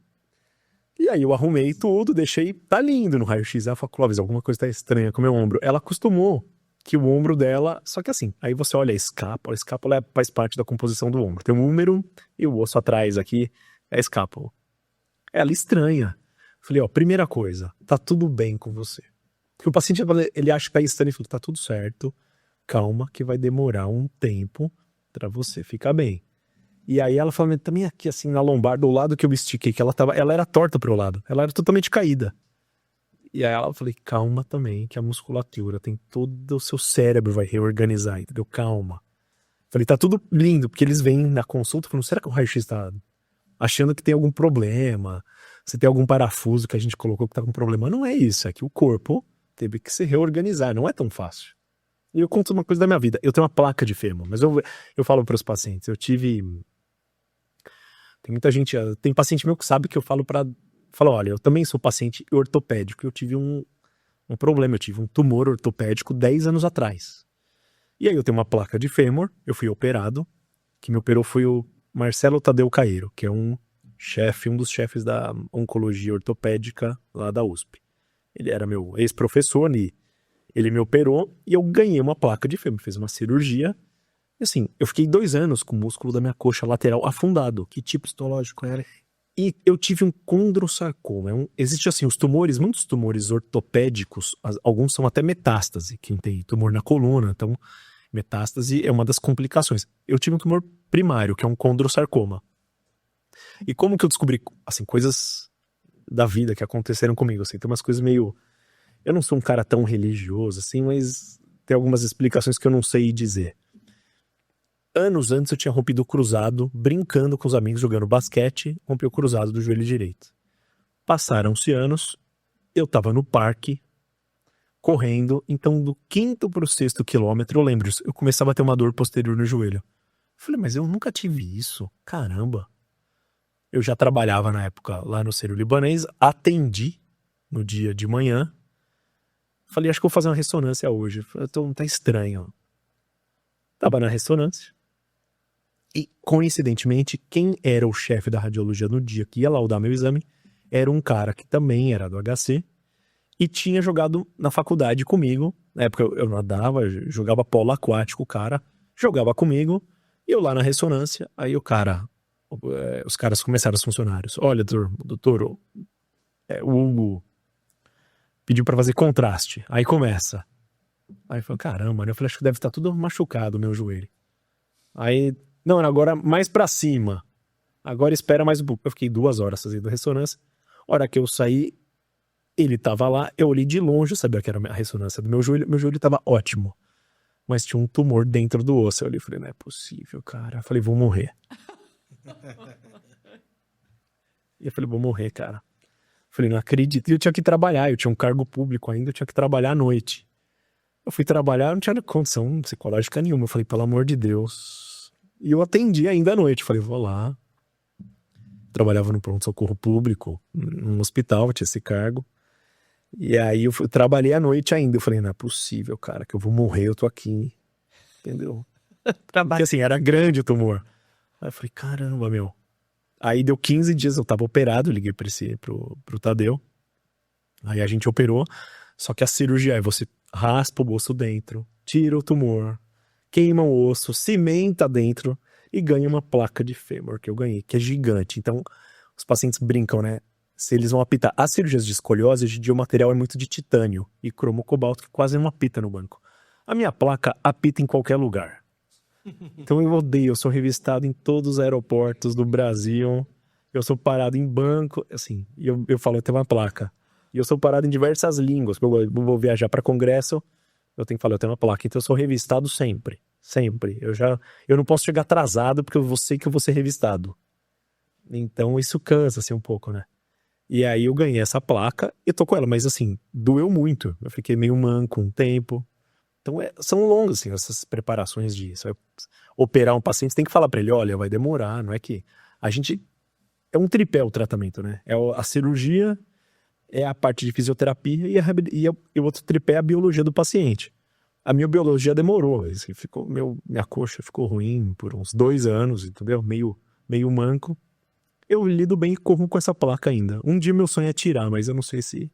A: E aí eu arrumei tudo, deixei, tá lindo no raio-x. Ela falou, Clóvis, alguma coisa tá estranha com o meu ombro. Ela acostumou que o ombro dela, só que assim, aí você olha a escápula faz parte da composição do ombro. Tem um húmero e o osso atrás aqui é a escápula. Ela estranha. Falei, ó, primeira coisa, tá tudo bem com você. Porque o paciente, ele acha que tá estranho e falou, tá tudo certo, calma que vai demorar um tempo pra você ficar bem. E aí ela falou, também aqui assim na lombar, do lado que eu estiquei, que ela era torta pro lado, ela era totalmente caída. E aí ela falei, calma também, que a musculatura tem todo o seu cérebro vai reorganizar, entendeu? Calma. Falei, tá tudo lindo, porque eles vêm na consulta falando, será que o raio-x tá achando que tem algum problema? Se tem algum parafuso que a gente colocou que tá com problema? Não é isso, é que o corpo teve que se reorganizar, não é tão fácil. E eu conto uma coisa da minha vida, eu tenho uma placa de fêmur, mas eu falo para os pacientes, tem muita gente, tem paciente meu que sabe que eu falo olha, eu também sou paciente ortopédico, eu tive um problema, eu tive um tumor ortopédico 10 anos atrás. E aí eu tenho uma placa de fêmur, eu fui operado, que me operou foi o Marcelo Tadeu Caeiro, que é um dos chefes da oncologia ortopédica lá da USP. Ele era meu ex-professor e ele me operou e eu ganhei uma placa de fêmur, fiz uma cirurgia. E assim, eu fiquei 2 anos com o músculo da minha coxa lateral afundado.
B: Que tipo histológico era?
A: E eu tive um condrosarcoma. Existe assim, muitos tumores ortopédicos, alguns são até metástase, quem tem tumor na coluna, então metástase é uma das complicações. Eu tive um tumor primário, que é um condrosarcoma. E como que eu descobri, assim, coisas da vida que aconteceram comigo, assim, tem umas coisas meio... Eu não sou um cara tão religioso, assim, mas tem algumas explicações que eu não sei dizer. Anos antes eu tinha rompido o cruzado, brincando com os amigos, jogando basquete, rompi o cruzado do joelho direito. Passaram-se anos, eu tava no parque, correndo, então do 5º pro 6º quilômetro, eu lembro disso, eu começava a ter uma dor posterior no joelho. Falei, mas eu nunca tive isso, caramba. Eu já trabalhava na época lá no Sírio-Libanês, atendi no dia de manhã, falei, acho que vou fazer uma ressonância hoje. Falei, tá estranho. Tava na ressonância. E, coincidentemente, quem era o chefe da radiologia no dia que ia laudar meu exame era um cara que também era do HC e tinha jogado na faculdade comigo. Na época eu nadava, jogava polo aquático, o cara jogava comigo e eu lá na ressonância. Aí os caras começaram, os funcionários. Olha, doutor, o Hugo pediu pra fazer contraste. Aí começa. Aí eu falei, caramba, mano. Eu falei, acho que deve estar tudo machucado o meu joelho. Aí, não, agora mais pra cima. Agora espera mais um pouco. Eu fiquei 2 horas fazendo ressonância. A hora que eu saí, ele tava lá. Eu olhei de longe, eu sabia que era a ressonância do meu joelho. Meu joelho tava ótimo. Mas tinha um tumor dentro do osso. Eu olhei e falei, não é possível, cara. Eu falei, vou morrer. E eu falei, vou morrer, cara. Eu falei, não acredito. E eu tinha que trabalhar. Eu tinha um cargo público ainda. Eu tinha que trabalhar à noite. Eu fui trabalhar, não tinha condição psicológica nenhuma. Eu falei, pelo amor de Deus. E eu atendi ainda à noite. Eu falei, vou lá. Trabalhava no pronto-socorro público, num hospital, tinha esse cargo. E aí eu trabalhei à noite ainda. Eu falei, não é possível, cara, que eu vou morrer, eu tô aqui. Entendeu? Porque assim, era grande o tumor. Aí eu falei, caramba, meu. Aí deu 15 dias, eu tava operado, liguei pro Tadeu. Aí a gente operou. Só que a cirurgia é você raspa o osso dentro, tira o tumor, queima o osso, cimenta dentro e ganha uma placa de fêmur que eu ganhei, que é gigante. Então, os pacientes brincam, né? Se eles vão apitar. As cirurgias de escoliose, hoje em dia o material é muito de titânio e cromo cobalto, que quase não apita no banco. A minha placa apita em qualquer lugar. Então eu odeio, eu sou revistado em todos os aeroportos do Brasil, eu sou parado em banco, assim, e eu falo, eu tenho uma placa. E eu sou parado em diversas línguas. Eu vou viajar para congresso, eu tenho que falar, eu tenho uma placa. Então eu sou revistado sempre. Sempre. Eu não posso chegar atrasado porque eu sei que eu vou ser revistado. Então isso cansa assim um pouco, né? E aí eu ganhei essa placa e tô com ela. Mas assim, doeu muito. Eu fiquei meio manco um tempo. Então são longas assim, essas preparações de isso. Operar um paciente, você tem que falar para ele, olha, vai demorar. Não é que... A gente... É um tripé o tratamento, né? É a cirurgia... é a parte de fisioterapia e o outro tripé é a biologia do paciente. A minha biologia demorou, assim, minha coxa ficou ruim por uns 2 anos, entendeu? Meio manco. Eu lido bem e corro com essa placa ainda. Um dia meu sonho é tirar, mas eu não sei se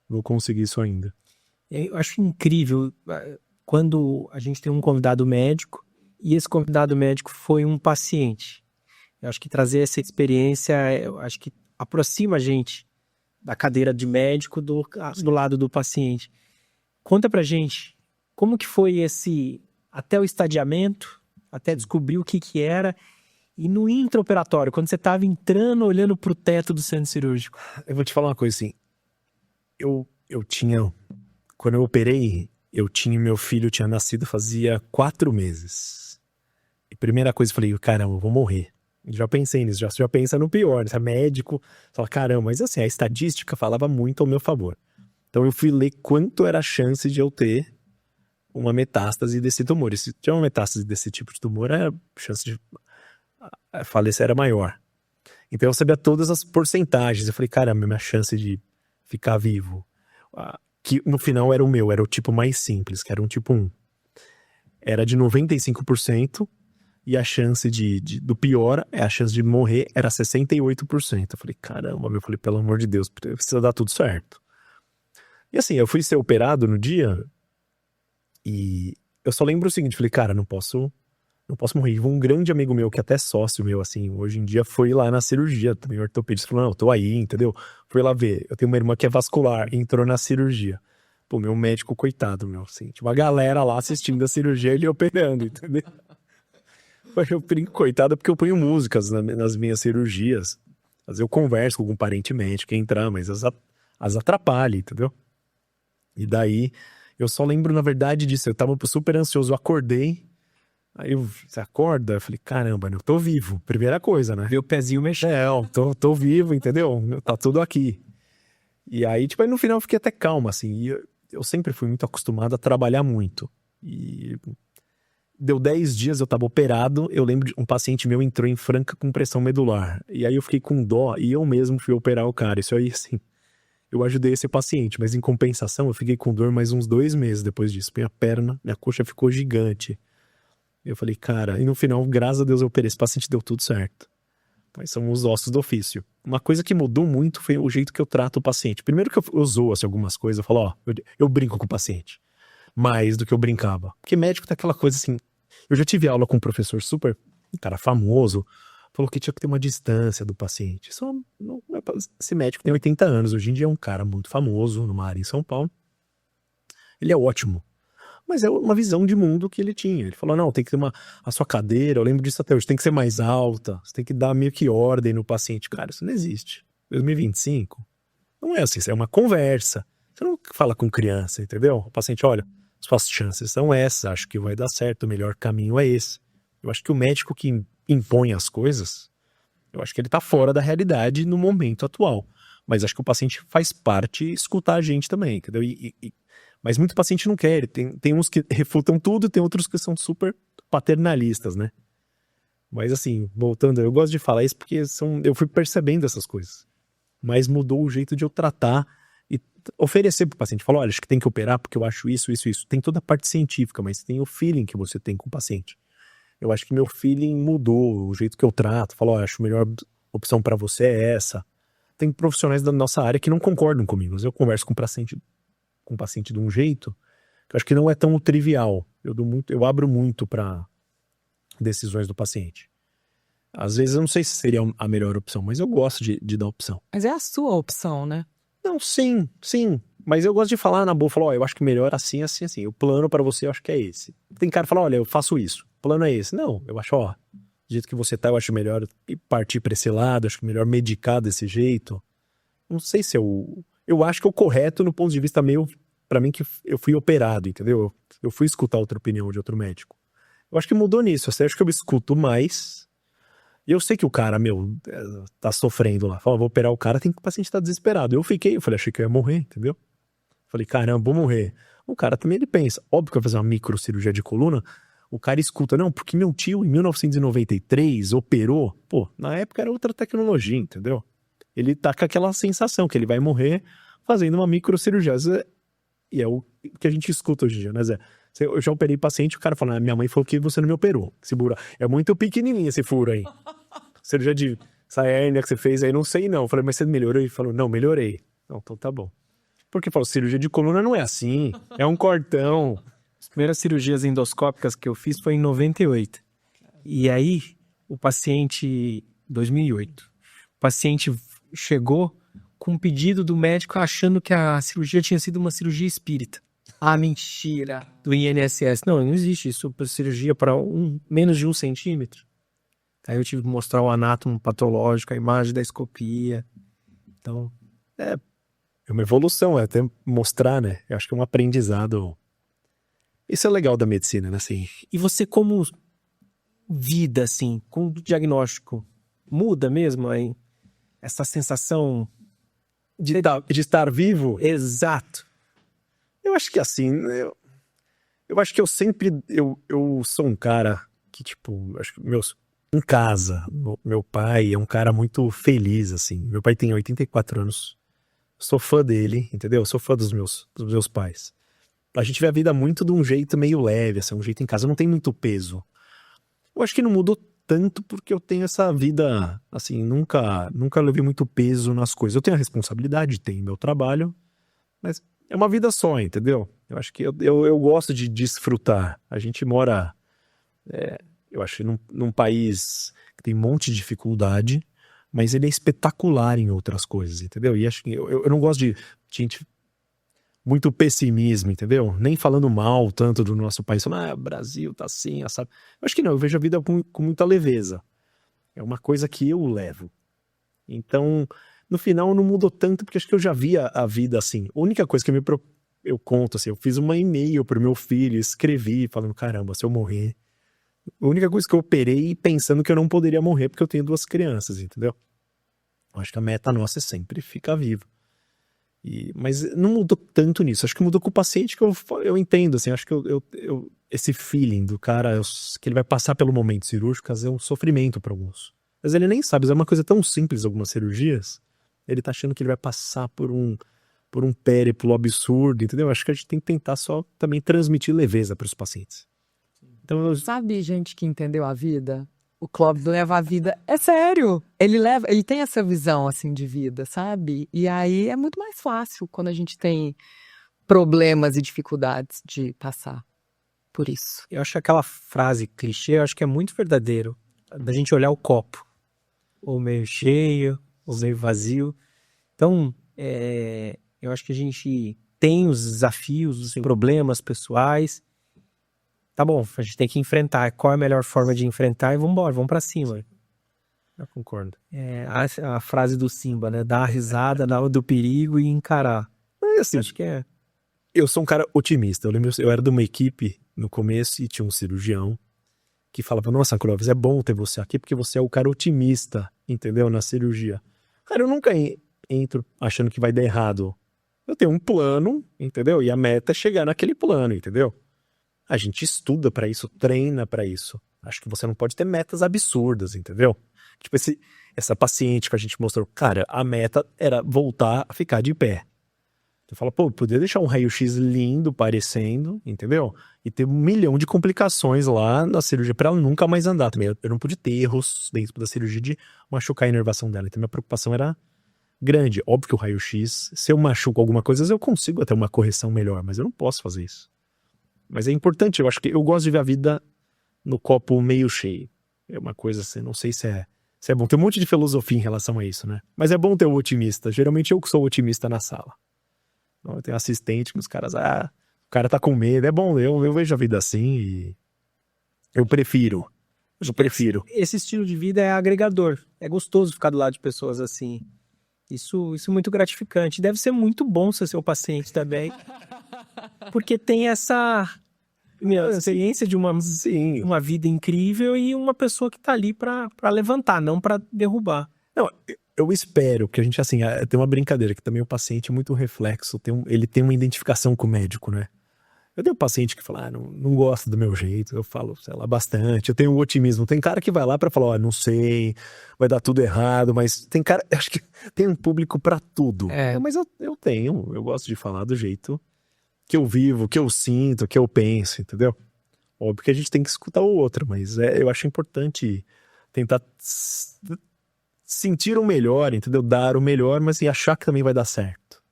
A: vou conseguir isso ainda.
B: Eu acho incrível quando a gente tem um convidado médico e esse convidado médico foi um paciente. Eu acho que trazer essa experiência, eu acho que aproxima a gente da cadeira de médico do lado do paciente. Conta pra gente, como que foi até o estadiamento, até descobrir o que era, e no intraoperatório, quando você estava entrando, olhando pro teto do centro cirúrgico?
A: Eu vou te falar uma coisa assim, eu tinha, quando eu operei, meu filho tinha nascido fazia 4 meses. E primeira coisa eu falei, caramba, eu vou morrer. Já pensei nisso, já pensa no pior, né? Médico, fala, caramba, mas assim, a estatística falava muito ao meu favor. Então eu fui ler quanto era a chance de eu ter uma metástase desse tumor. E se tinha uma metástase desse tipo de tumor, a chance de falecer era maior. Então eu sabia todas as porcentagens. Eu falei, caramba, minha chance de ficar vivo, que no final era era o tipo mais simples, que era um tipo 1. Era de 95%. E a chance do pior, a chance de morrer era 68%. Eu falei, caramba, eu falei, pelo amor de Deus, precisa dar tudo certo. E assim, eu fui ser operado no dia e eu só lembro o seguinte, falei, cara, não posso não posso morrer. Um grande amigo meu, que até é sócio meu, assim, hoje em dia foi lá na cirurgia, também ortopedista, falou, não, eu tô aí, entendeu? Foi lá ver, eu tenho uma irmã que é vascular, entrou na cirurgia. Pô, meu médico, coitado, meu, assim, tinha uma galera lá assistindo a cirurgia e ele operando, entendeu? Eu brinco, coitado, porque eu ponho músicas nas minhas cirurgias. Às vezes eu converso com algum parente médico que entrar, mas as atrapalha, entendeu? E daí, eu só lembro, na verdade, disso. Eu tava super ansioso, eu acordei. Aí você acorda, eu falei, caramba, eu tô vivo. Primeira coisa, né?
B: Ver o pezinho mexendo.
A: Tô vivo, entendeu? Tá tudo aqui. E aí, tipo, aí no final eu fiquei até calmo, assim. E eu sempre fui muito acostumado a trabalhar muito. E deu 10 dias, eu tava operado. Eu lembro de um paciente meu entrou em franca com pressão medular. E aí eu fiquei com dó e eu mesmo fui operar o cara. Isso aí, assim, eu ajudei esse paciente. Mas em compensação, eu fiquei com dor mais uns 2 meses depois disso. Minha perna, minha coxa ficou gigante. Eu falei, cara, e no final, graças a Deus, eu operei. Esse paciente deu tudo certo. Mas são os ossos do ofício. Uma coisa que mudou muito foi o jeito que eu trato o paciente. Primeiro que eu zoo assim, algumas coisas, eu falo, ó, eu brinco com o paciente. Mais do que eu brincava. Porque médico tem aquela coisa assim. Eu já tive aula com um professor super, um cara famoso, falou que tinha que ter uma distância do paciente. Esse médico tem 80 anos, hoje em dia é um cara muito famoso numa área em São Paulo. Ele é ótimo. Mas é uma visão de mundo que ele tinha. Ele falou, não, tem que ter a sua cadeira, eu lembro disso até hoje, tem que ser mais alta, você tem que dar meio que ordem no paciente. Cara, isso não existe. 2025, não é assim, isso é uma conversa. Você não fala com criança, entendeu? O paciente, olha, suas chances são essas, acho que vai dar certo, o melhor caminho é esse. Eu acho que o médico que impõe as coisas, eu acho que ele tá fora da realidade no momento atual. Mas acho que o paciente faz parte escutar a gente também, entendeu? Mas muito paciente não quer, tem uns que refutam tudo e tem outros que são super paternalistas, né? Mas assim, voltando, eu gosto de falar isso porque eu fui percebendo essas coisas. Mas mudou o jeito de eu tratar e oferecer pro paciente. Falar, olha, acho que tem que operar porque eu acho isso. Tem toda a parte científica, mas tem o feeling que você tem com o paciente. Eu acho que meu feeling mudou, o jeito que eu trato. Falo, olha, acho a melhor opção para você é essa. Tem profissionais da nossa área que não concordam comigo. Eu converso com o paciente de um jeito que eu acho que não é tão trivial. Eu abro muito para decisões do paciente. Às vezes eu não sei se seria a melhor opção, mas eu gosto de dar opção.
C: Mas é a sua opção, né?
A: Não, sim. Mas eu gosto de falar na boa, falar, ó, eu acho que melhor assim, assim, assim. O plano pra você eu acho que é esse. Tem cara que fala, olha, eu faço isso. O plano é esse. Não, eu acho, ó, do jeito que você tá, eu acho melhor partir pra esse lado, acho que melhor medicar desse jeito. Não sei se eu acho que é o correto no ponto de vista meu, pra mim que eu fui operado, entendeu? Eu fui escutar outra opinião de outro médico. Eu acho que mudou nisso, eu acho que eu escuto mais. E eu sei que o cara, tá sofrendo lá. Fala, vou operar o cara, o paciente tá desesperado. Eu falei, achei que eu ia morrer, entendeu? Falei, caramba, vou morrer. O cara também, ele pensa, óbvio que vai fazer uma microcirurgia de coluna, o cara escuta, não, porque meu tio em 1993 operou, pô, na época era outra tecnologia, entendeu? Ele tá com aquela sensação que ele vai morrer fazendo uma microcirurgia. E é o que a gente escuta hoje em dia, né, Zé? Eu já operei paciente, o cara fala, minha mãe falou que você não me operou. Esse furo é muito pequenininho esse furo aí. Cirurgia de essa hérnia que você fez aí, não sei não. Eu falei, mas você melhorou? Ele falou, não, melhorei. Não, então tá bom. Porque falou, cirurgia de coluna não é assim, é um cortão.
B: As primeiras cirurgias endoscópicas que eu fiz foi em 98. E aí, o paciente... 2008. O paciente chegou com um pedido do médico achando que a cirurgia tinha sido uma cirurgia espírita. Ah, mentira! Do INSS. Não existe isso. Cirurgia para menos de 1 centímetro. Aí eu tive que mostrar o anátomo patológico, a imagem da escopia. Então,
A: é uma evolução, é até mostrar, né? Eu acho que é um aprendizado. Isso é legal da medicina, né? Assim.
B: E você como vida, assim, com o diagnóstico, muda mesmo aí? Essa sensação
A: de estar vivo?
B: Exato.
A: Eu acho que assim, eu acho que eu sempre, eu sou um cara que, tipo, acho que em casa, meu pai é um cara muito feliz, assim. Meu pai tem 84 anos, sou fã dele, entendeu? Sou fã dos meus pais. A gente vê a vida muito de um jeito meio leve, assim, um jeito em casa, não tem muito peso. Eu acho que não mudou tanto porque eu tenho essa vida, assim, nunca levei muito peso nas coisas. Eu tenho a responsabilidade, tenho meu trabalho, mas é uma vida só, entendeu? Eu acho que eu gosto de desfrutar. A gente mora Eu acho que num país que tem um monte de dificuldade, mas ele é espetacular em outras coisas, entendeu? E acho que eu não gosto de gente muito pessimismo, entendeu? Nem falando mal tanto do nosso país, falando, Brasil tá assim, sabe? Eu acho que não, eu vejo a vida com muita leveza. É uma coisa que eu levo. Então, no final não mudou tanto, porque acho que eu já via a vida assim. A única coisa que eu conto, assim, eu fiz uma e-mail pro meu filho, escrevi, falando, caramba, se eu morrer... A única coisa que eu operei pensando que eu não poderia morrer, porque eu tenho 2 crianças, entendeu? Eu acho que a meta nossa é sempre ficar vivo. Mas não mudou tanto nisso. Acho que mudou com o paciente, que eu entendo, assim, acho que esse feeling do cara, que ele vai passar pelo momento cirúrgico, é um sofrimento para alguns. Mas ele nem sabe, é uma coisa tão simples, algumas cirurgias, ele tá achando que ele vai passar por um périplo absurdo, entendeu? Acho que a gente tem que tentar só também transmitir leveza para os pacientes. Então,
C: Sabe, gente que entendeu a vida? O Clóvis leva a vida... É sério! Ele tem essa visão, assim, de vida, sabe? E aí é muito mais fácil quando a gente tem problemas e dificuldades de passar por isso.
B: Eu acho que aquela frase clichê, eu acho que é muito verdadeiro. Da gente olhar o copo. Ou meio cheio, ou meio vazio. Então, eu acho que a gente tem os desafios, os problemas pessoais. Tá bom, a gente tem que enfrentar. Qual é a melhor forma de enfrentar? E vamos pra cima.
A: eu concordo.
B: A frase do Simba, né? Dar a risada na hora do perigo e encarar.
A: Assim,
B: Acho que é.
A: eu sou um cara otimista. Eu lembro, eu era de uma equipe no começo e tinha um cirurgião que falava, nossa, Clóvis, é bom ter você aqui porque você é o cara otimista, entendeu? Na cirurgia. Cara, eu nunca entro achando que vai dar errado. Eu tenho um plano, entendeu? E a meta é chegar naquele plano, entendeu? A gente estuda pra isso, treina pra isso. Acho que você não pode ter metas absurdas, entendeu? Tipo, essa paciente que a gente mostrou, cara, a meta era voltar a ficar de pé. Você fala, pô, poderia deixar um raio-x lindo, parecendo, entendeu? E ter 1 milhão de complicações lá na cirurgia pra ela nunca mais andar também. Eu não pude ter erros dentro da cirurgia de machucar a inervação dela. Então minha preocupação era grande. Óbvio que o raio-x, se eu machuco alguma coisa, às vezes eu consigo até uma correção melhor, mas eu não posso fazer isso. Mas é importante, eu acho que eu gosto de ver a vida no copo meio cheio. É uma coisa assim, não sei se é bom. Tem um monte de filosofia em relação a isso, né? Mas é bom ter o otimista. Geralmente eu que sou otimista na sala. Eu tenho assistente que os caras, o cara tá com medo. É bom, eu vejo a vida assim e eu prefiro.
B: Esse estilo de vida é agregador. É gostoso ficar do lado de pessoas assim. Isso é muito gratificante. Deve ser muito bom ser seu paciente também. Porque tem essa experiência de uma vida incrível e uma pessoa que tá ali pra levantar, não pra derrubar.
A: Não, eu espero que a gente, assim, tem uma brincadeira que também o paciente é muito reflexo, ele tem uma identificação com o médico, né? Eu tenho um paciente que fala, não gosta do meu jeito, eu falo, sei lá, bastante, eu tenho um otimismo. Tem cara que vai lá pra falar, não sei, vai dar tudo errado, mas tem cara, acho que tem um público pra tudo. Mas eu gosto de falar do jeito que eu vivo, que eu sinto, que eu penso, entendeu? Óbvio que a gente tem que escutar o outro, mas eu acho importante tentar sentir o melhor, entendeu? Dar o melhor, mas achar que também vai dar certo.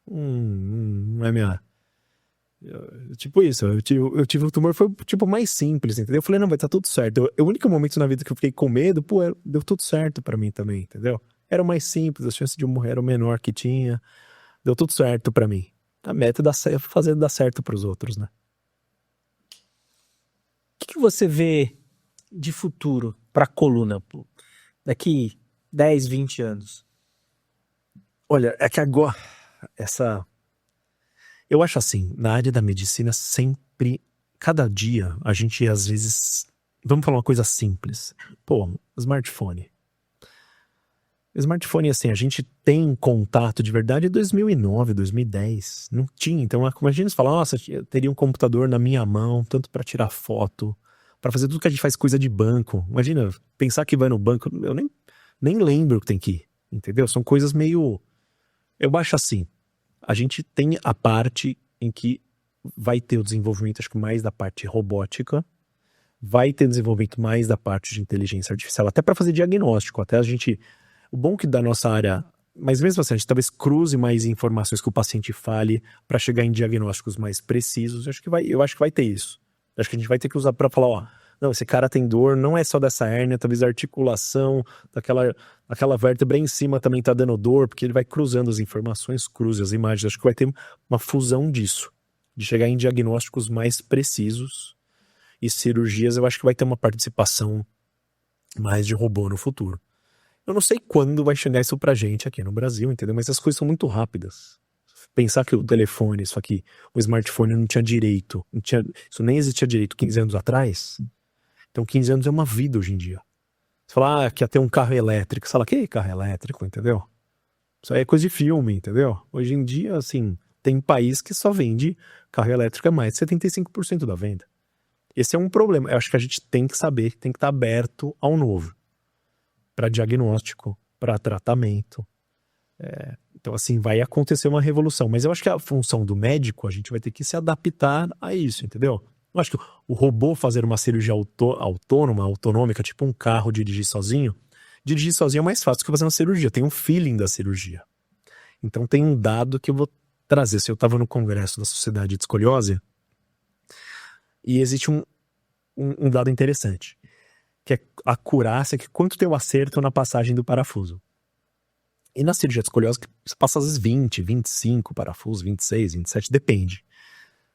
A: Não é minha... Tipo isso, eu tive um tumor, foi tipo mais simples, entendeu? Eu falei, não, vai estar tudo certo. O único momento na vida que eu fiquei com medo, deu tudo certo pra mim também, entendeu? Era o mais simples, a chance de eu morrer era o menor que tinha. Deu tudo certo pra mim. A meta é fazer dar certo pros outros, né?
B: O que você vê de futuro pra coluna daqui 10, 20 anos?
A: Olha, é que agora eu acho assim, na área da medicina sempre, cada dia, a gente às vezes, vamos falar uma coisa simples. Pô, smartphone, assim, a gente tem contato de verdade em 2009, 2010, não tinha. Então, imagina você falar, nossa, eu teria um computador na minha mão, tanto para tirar foto, para fazer tudo que a gente faz, coisa de banco. Imagina, pensar que vai no banco, eu nem lembro que tem que ir, entendeu? São coisas meio... Eu acho assim, a gente tem a parte em que vai ter o desenvolvimento, acho que mais da parte robótica, vai ter desenvolvimento mais da parte de inteligência artificial, até para fazer diagnóstico, até a gente... O bom que da nossa área, mas mesmo assim, a gente talvez cruze mais informações que o paciente fale para chegar em diagnósticos mais precisos. Eu acho que vai ter isso. Eu acho que a gente vai ter que usar para falar, Não, esse cara tem dor, não é só dessa hérnia, talvez a articulação, aquela vértebra em cima também tá dando dor, porque ele vai cruzando as informações, cruza as imagens. Acho que vai ter uma fusão disso, de chegar em diagnósticos mais precisos. E cirurgias, eu acho que vai ter uma participação mais de robô no futuro. Eu não sei quando vai chegar isso pra gente aqui no Brasil, entendeu? Mas as coisas são muito rápidas. Pensar que o telefone, isso aqui, o smartphone não tinha direito, isso nem existia direito 15 anos atrás. Então 15 anos é uma vida hoje em dia. Você fala, que ia ter um carro elétrico. Você fala, que carro elétrico, entendeu? Isso aí é coisa de filme, entendeu? Hoje em dia, assim, tem país que só vende carro elétrico, é mais de 75% da venda. Esse é um problema. Eu acho que a gente tem que saber, tem que estar aberto ao novo. Para diagnóstico, para tratamento. Então, assim, vai acontecer uma revolução. Mas eu acho que a função do médico, a gente vai ter que se adaptar a isso, entendeu? Eu acho que o robô fazer uma cirurgia autônoma, autonômica, tipo um carro dirigir sozinho é mais fácil que fazer uma cirurgia. Tem um feeling da cirurgia. Então tem um dado que eu vou trazer. Se eu estava no congresso da Sociedade de Escoliose, e existe um dado interessante, que é a acurácia, que quanto tem o acerto na passagem do parafuso. E na cirurgia de escoliose, você passa às vezes 20, 25 parafusos, 26, 27, depende.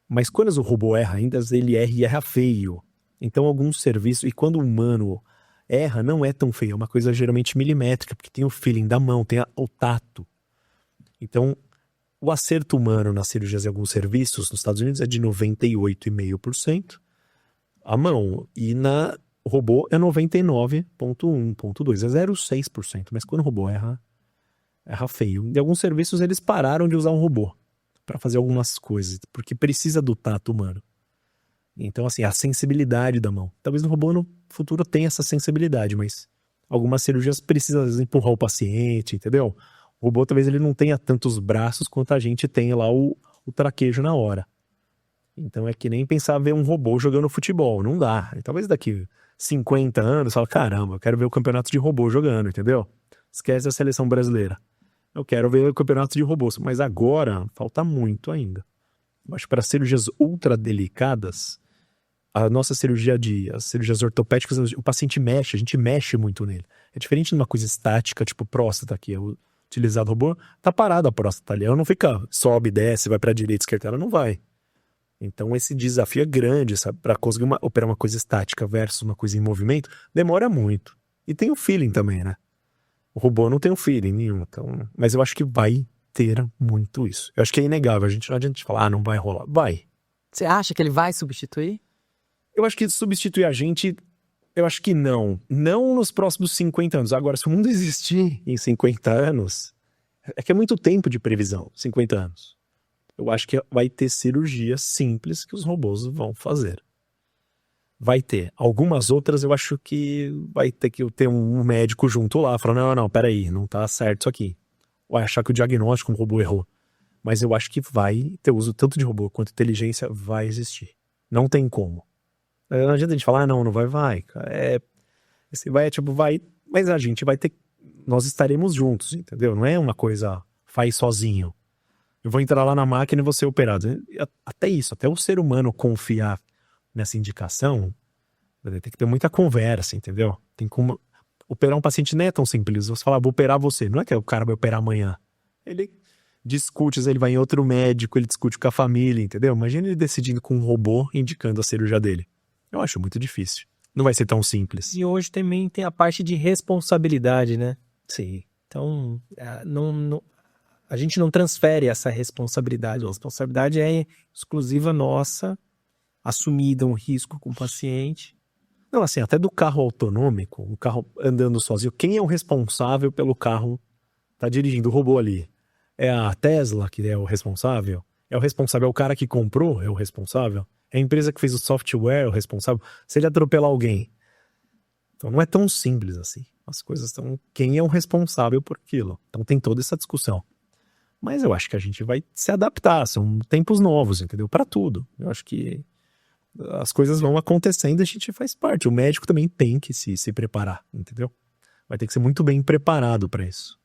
A: Mas quando o robô erra ainda, ele erra e erra feio. Então alguns serviços, e quando o humano erra, não é tão feio, é uma coisa geralmente milimétrica, porque tem o feeling da mão, tem o tato. Então, o acerto humano nas cirurgias e alguns serviços nos Estados Unidos é de 98,5%, a mão, e na robô é 99,1,2%, é 0,6%, mas quando o robô erra feio. Em alguns serviços eles pararam de usar um robô para fazer algumas coisas, porque precisa do tato humano. Então, assim, a sensibilidade da mão. Talvez no robô no futuro tenha essa sensibilidade, mas algumas cirurgias precisam às vezes, empurrar o paciente, entendeu? O robô talvez ele não tenha tantos braços quanto a gente tem lá o traquejo na hora. Então é que nem pensar ver um robô jogando futebol, não dá. E talvez daqui 50 anos, fala, caramba, eu quero ver o campeonato de robô jogando, entendeu? Esquece a seleção brasileira. Eu quero ver o campeonato de robôs, mas agora falta muito ainda. Eu acho que para cirurgias ultra delicadas, as cirurgias ortopédicas, o paciente mexe, a gente mexe muito nele. É diferente de uma coisa estática, tipo próstata, que é utilizado robô, tá parado a próstata ali. Ela não fica, sobe, desce, vai para direita, esquerda, ela não vai. Então esse desafio é grande, sabe? Para conseguir operar uma coisa estática versus uma coisa em movimento, demora muito. E tem o feeling também, né? O robô não tem um feeling nenhum, então... Mas eu acho que vai ter muito isso. Eu acho que é inegável, não adianta falar, não vai rolar. Vai.
C: Você acha que ele vai substituir?
A: Eu acho que substituir a gente, eu acho que não. Não nos próximos 50 anos. Agora, se o mundo existir em 50 anos, é que é muito tempo de previsão, 50 anos. Eu acho que vai ter cirurgias simples que os robôs vão fazer. Vai ter. Algumas outras eu acho que vai ter que ter um médico junto lá, falando, não, peraí, não tá certo isso aqui. Vai achar que o diagnóstico um robô errou. Mas eu acho que vai ter uso tanto de robô quanto inteligência vai existir. Não tem como. Não adianta a gente falar, não vai. Esse vai, vai, mas a gente vai ter, nós estaremos juntos, entendeu? Não é uma coisa, faz sozinho. Eu vou entrar lá na máquina e vou ser operado. Até isso, até o ser humano confiar nessa indicação, vai ter que ter muita conversa, entendeu? Tem como operar um paciente não é tão simples. Você fala, vou operar você. Não é que o cara vai operar amanhã. Ele discute, ele vai em outro médico, ele discute com a família, entendeu? Imagina ele decidindo com um robô indicando a cirurgia dele. Eu acho muito difícil. Não vai ser tão simples.
B: E hoje também tem a parte de responsabilidade, né?
A: Sim.
B: Então, a gente não transfere essa responsabilidade. A responsabilidade é exclusiva nossa, assumida um risco com o paciente.
A: Não, assim, até do carro autonômico, o carro andando sozinho, quem é o responsável pelo carro tá dirigindo o robô ali? É a Tesla que é o responsável? É o responsável, é o cara que comprou, é o responsável? É a empresa que fez o software, o responsável? Se ele atropelar alguém. Então não é tão simples assim. As coisas estão... Quem é o responsável por aquilo? Então tem toda essa discussão. Mas eu acho que a gente vai se adaptar. São tempos novos, entendeu? Para tudo. Eu acho que as coisas vão acontecendo e a gente faz parte. O médico também tem que se preparar, entendeu? Vai ter que ser muito bem preparado para isso.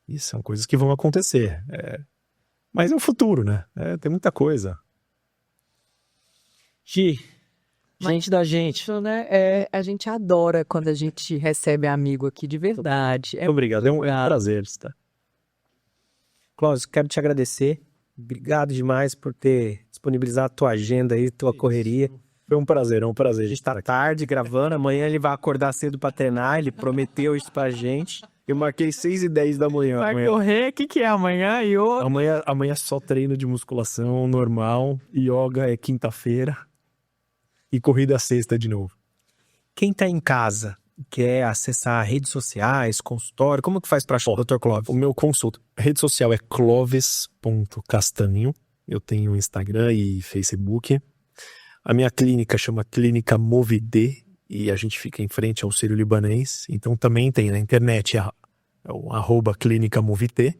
A: E são coisas que vão acontecer. Mas é o futuro, né? Tem muita coisa.
B: Gi, Gente da gente.
C: Isso, né? A gente adora quando a gente recebe amigo aqui de verdade.
A: Muito obrigado, é um prazer estar.
B: Cláudio, quero te agradecer. Obrigado demais por ter disponibilizado a tua agenda aí, tua correria.
A: Foi um prazer, é um prazer.
B: A gente tá tarde gravando, amanhã ele vai acordar cedo pra treinar, ele prometeu isso pra gente.
A: Eu marquei 6h10 da manhã.
C: Vai correr? O que é amanhã? E outro?
A: Amanhã é só treino de musculação normal, yoga é quinta-feira e corrida sexta de novo.
B: Quem tá em casa, quer acessar redes sociais, consultório, como que faz pra achar o Dr. Clóvis?
A: O meu consulto, a rede social é clovis.castanho. Eu tenho Instagram e Facebook. A minha clínica chama Clínica Movide e a gente fica em frente ao Sírio-Libanês. Então também tem na internet é o @Clínica Movite.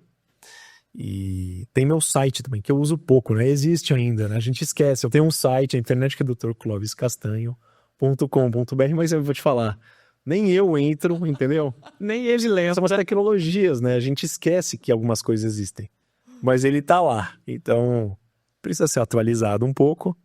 A: E tem meu site também, que eu uso pouco, né? Existe ainda, né? A gente esquece. Eu tenho um site, a internet, que é drcloviscastanho.com.br, mas eu vou te falar, nem eu entro, entendeu?
C: Nem ele lembra.
A: São as tecnologias, né? A gente esquece que algumas coisas existem. Mas ele tá lá. Então, precisa ser atualizado um pouco.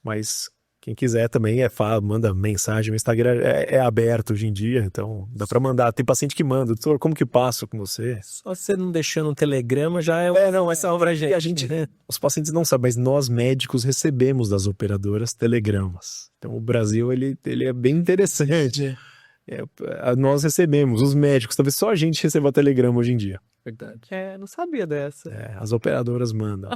A: Mas quem quiser também manda mensagem. O Instagram é aberto hoje em dia, então dá pra mandar. Tem paciente que manda, doutor, como que passo com você?
B: Só você não deixando um telegrama já é
A: Não, essa obra a gente, os pacientes não sabem, mas nós médicos recebemos das operadoras telegramas. Então o Brasil, ele é bem interessante. Nós recebemos, os médicos, talvez só a gente receba telegrama hoje em dia.
B: Verdade.
C: Não sabia dessa.
A: As operadoras mandam.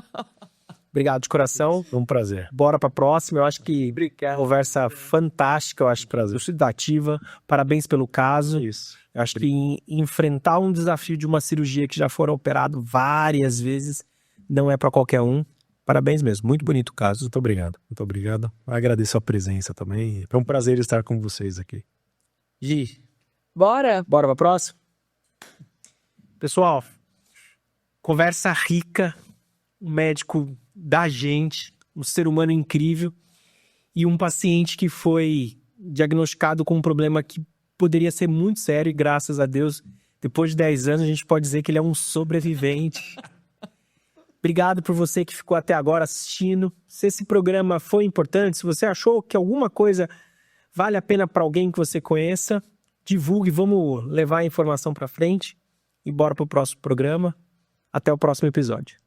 B: Obrigado de coração.
A: É um prazer.
B: Bora pra próxima. Eu acho que conversa fantástica. Eu acho
A: Prazer.
B: elucidativa. Parabéns pelo caso.
A: Isso.
B: Eu acho que enfrentar um desafio de uma cirurgia que já foram operado várias vezes não é pra qualquer um. Parabéns mesmo. Muito bonito o caso.
A: Muito obrigado. Muito obrigado. Agradeço a presença também. Foi um prazer estar com vocês aqui.
B: Gi,
C: Bora?
B: bora pra próxima? Pessoal, conversa rica. Um médico da gente, um ser humano incrível e um paciente que foi diagnosticado com um problema que poderia ser muito sério e graças a Deus, depois de 10 anos a gente pode dizer que ele é um sobrevivente. Obrigado por você que ficou até agora assistindo. Se esse programa foi importante, se você achou que alguma coisa vale a pena para alguém que você conheça, divulgue, vamos levar a informação para frente e bora pro próximo programa. Até o próximo episódio.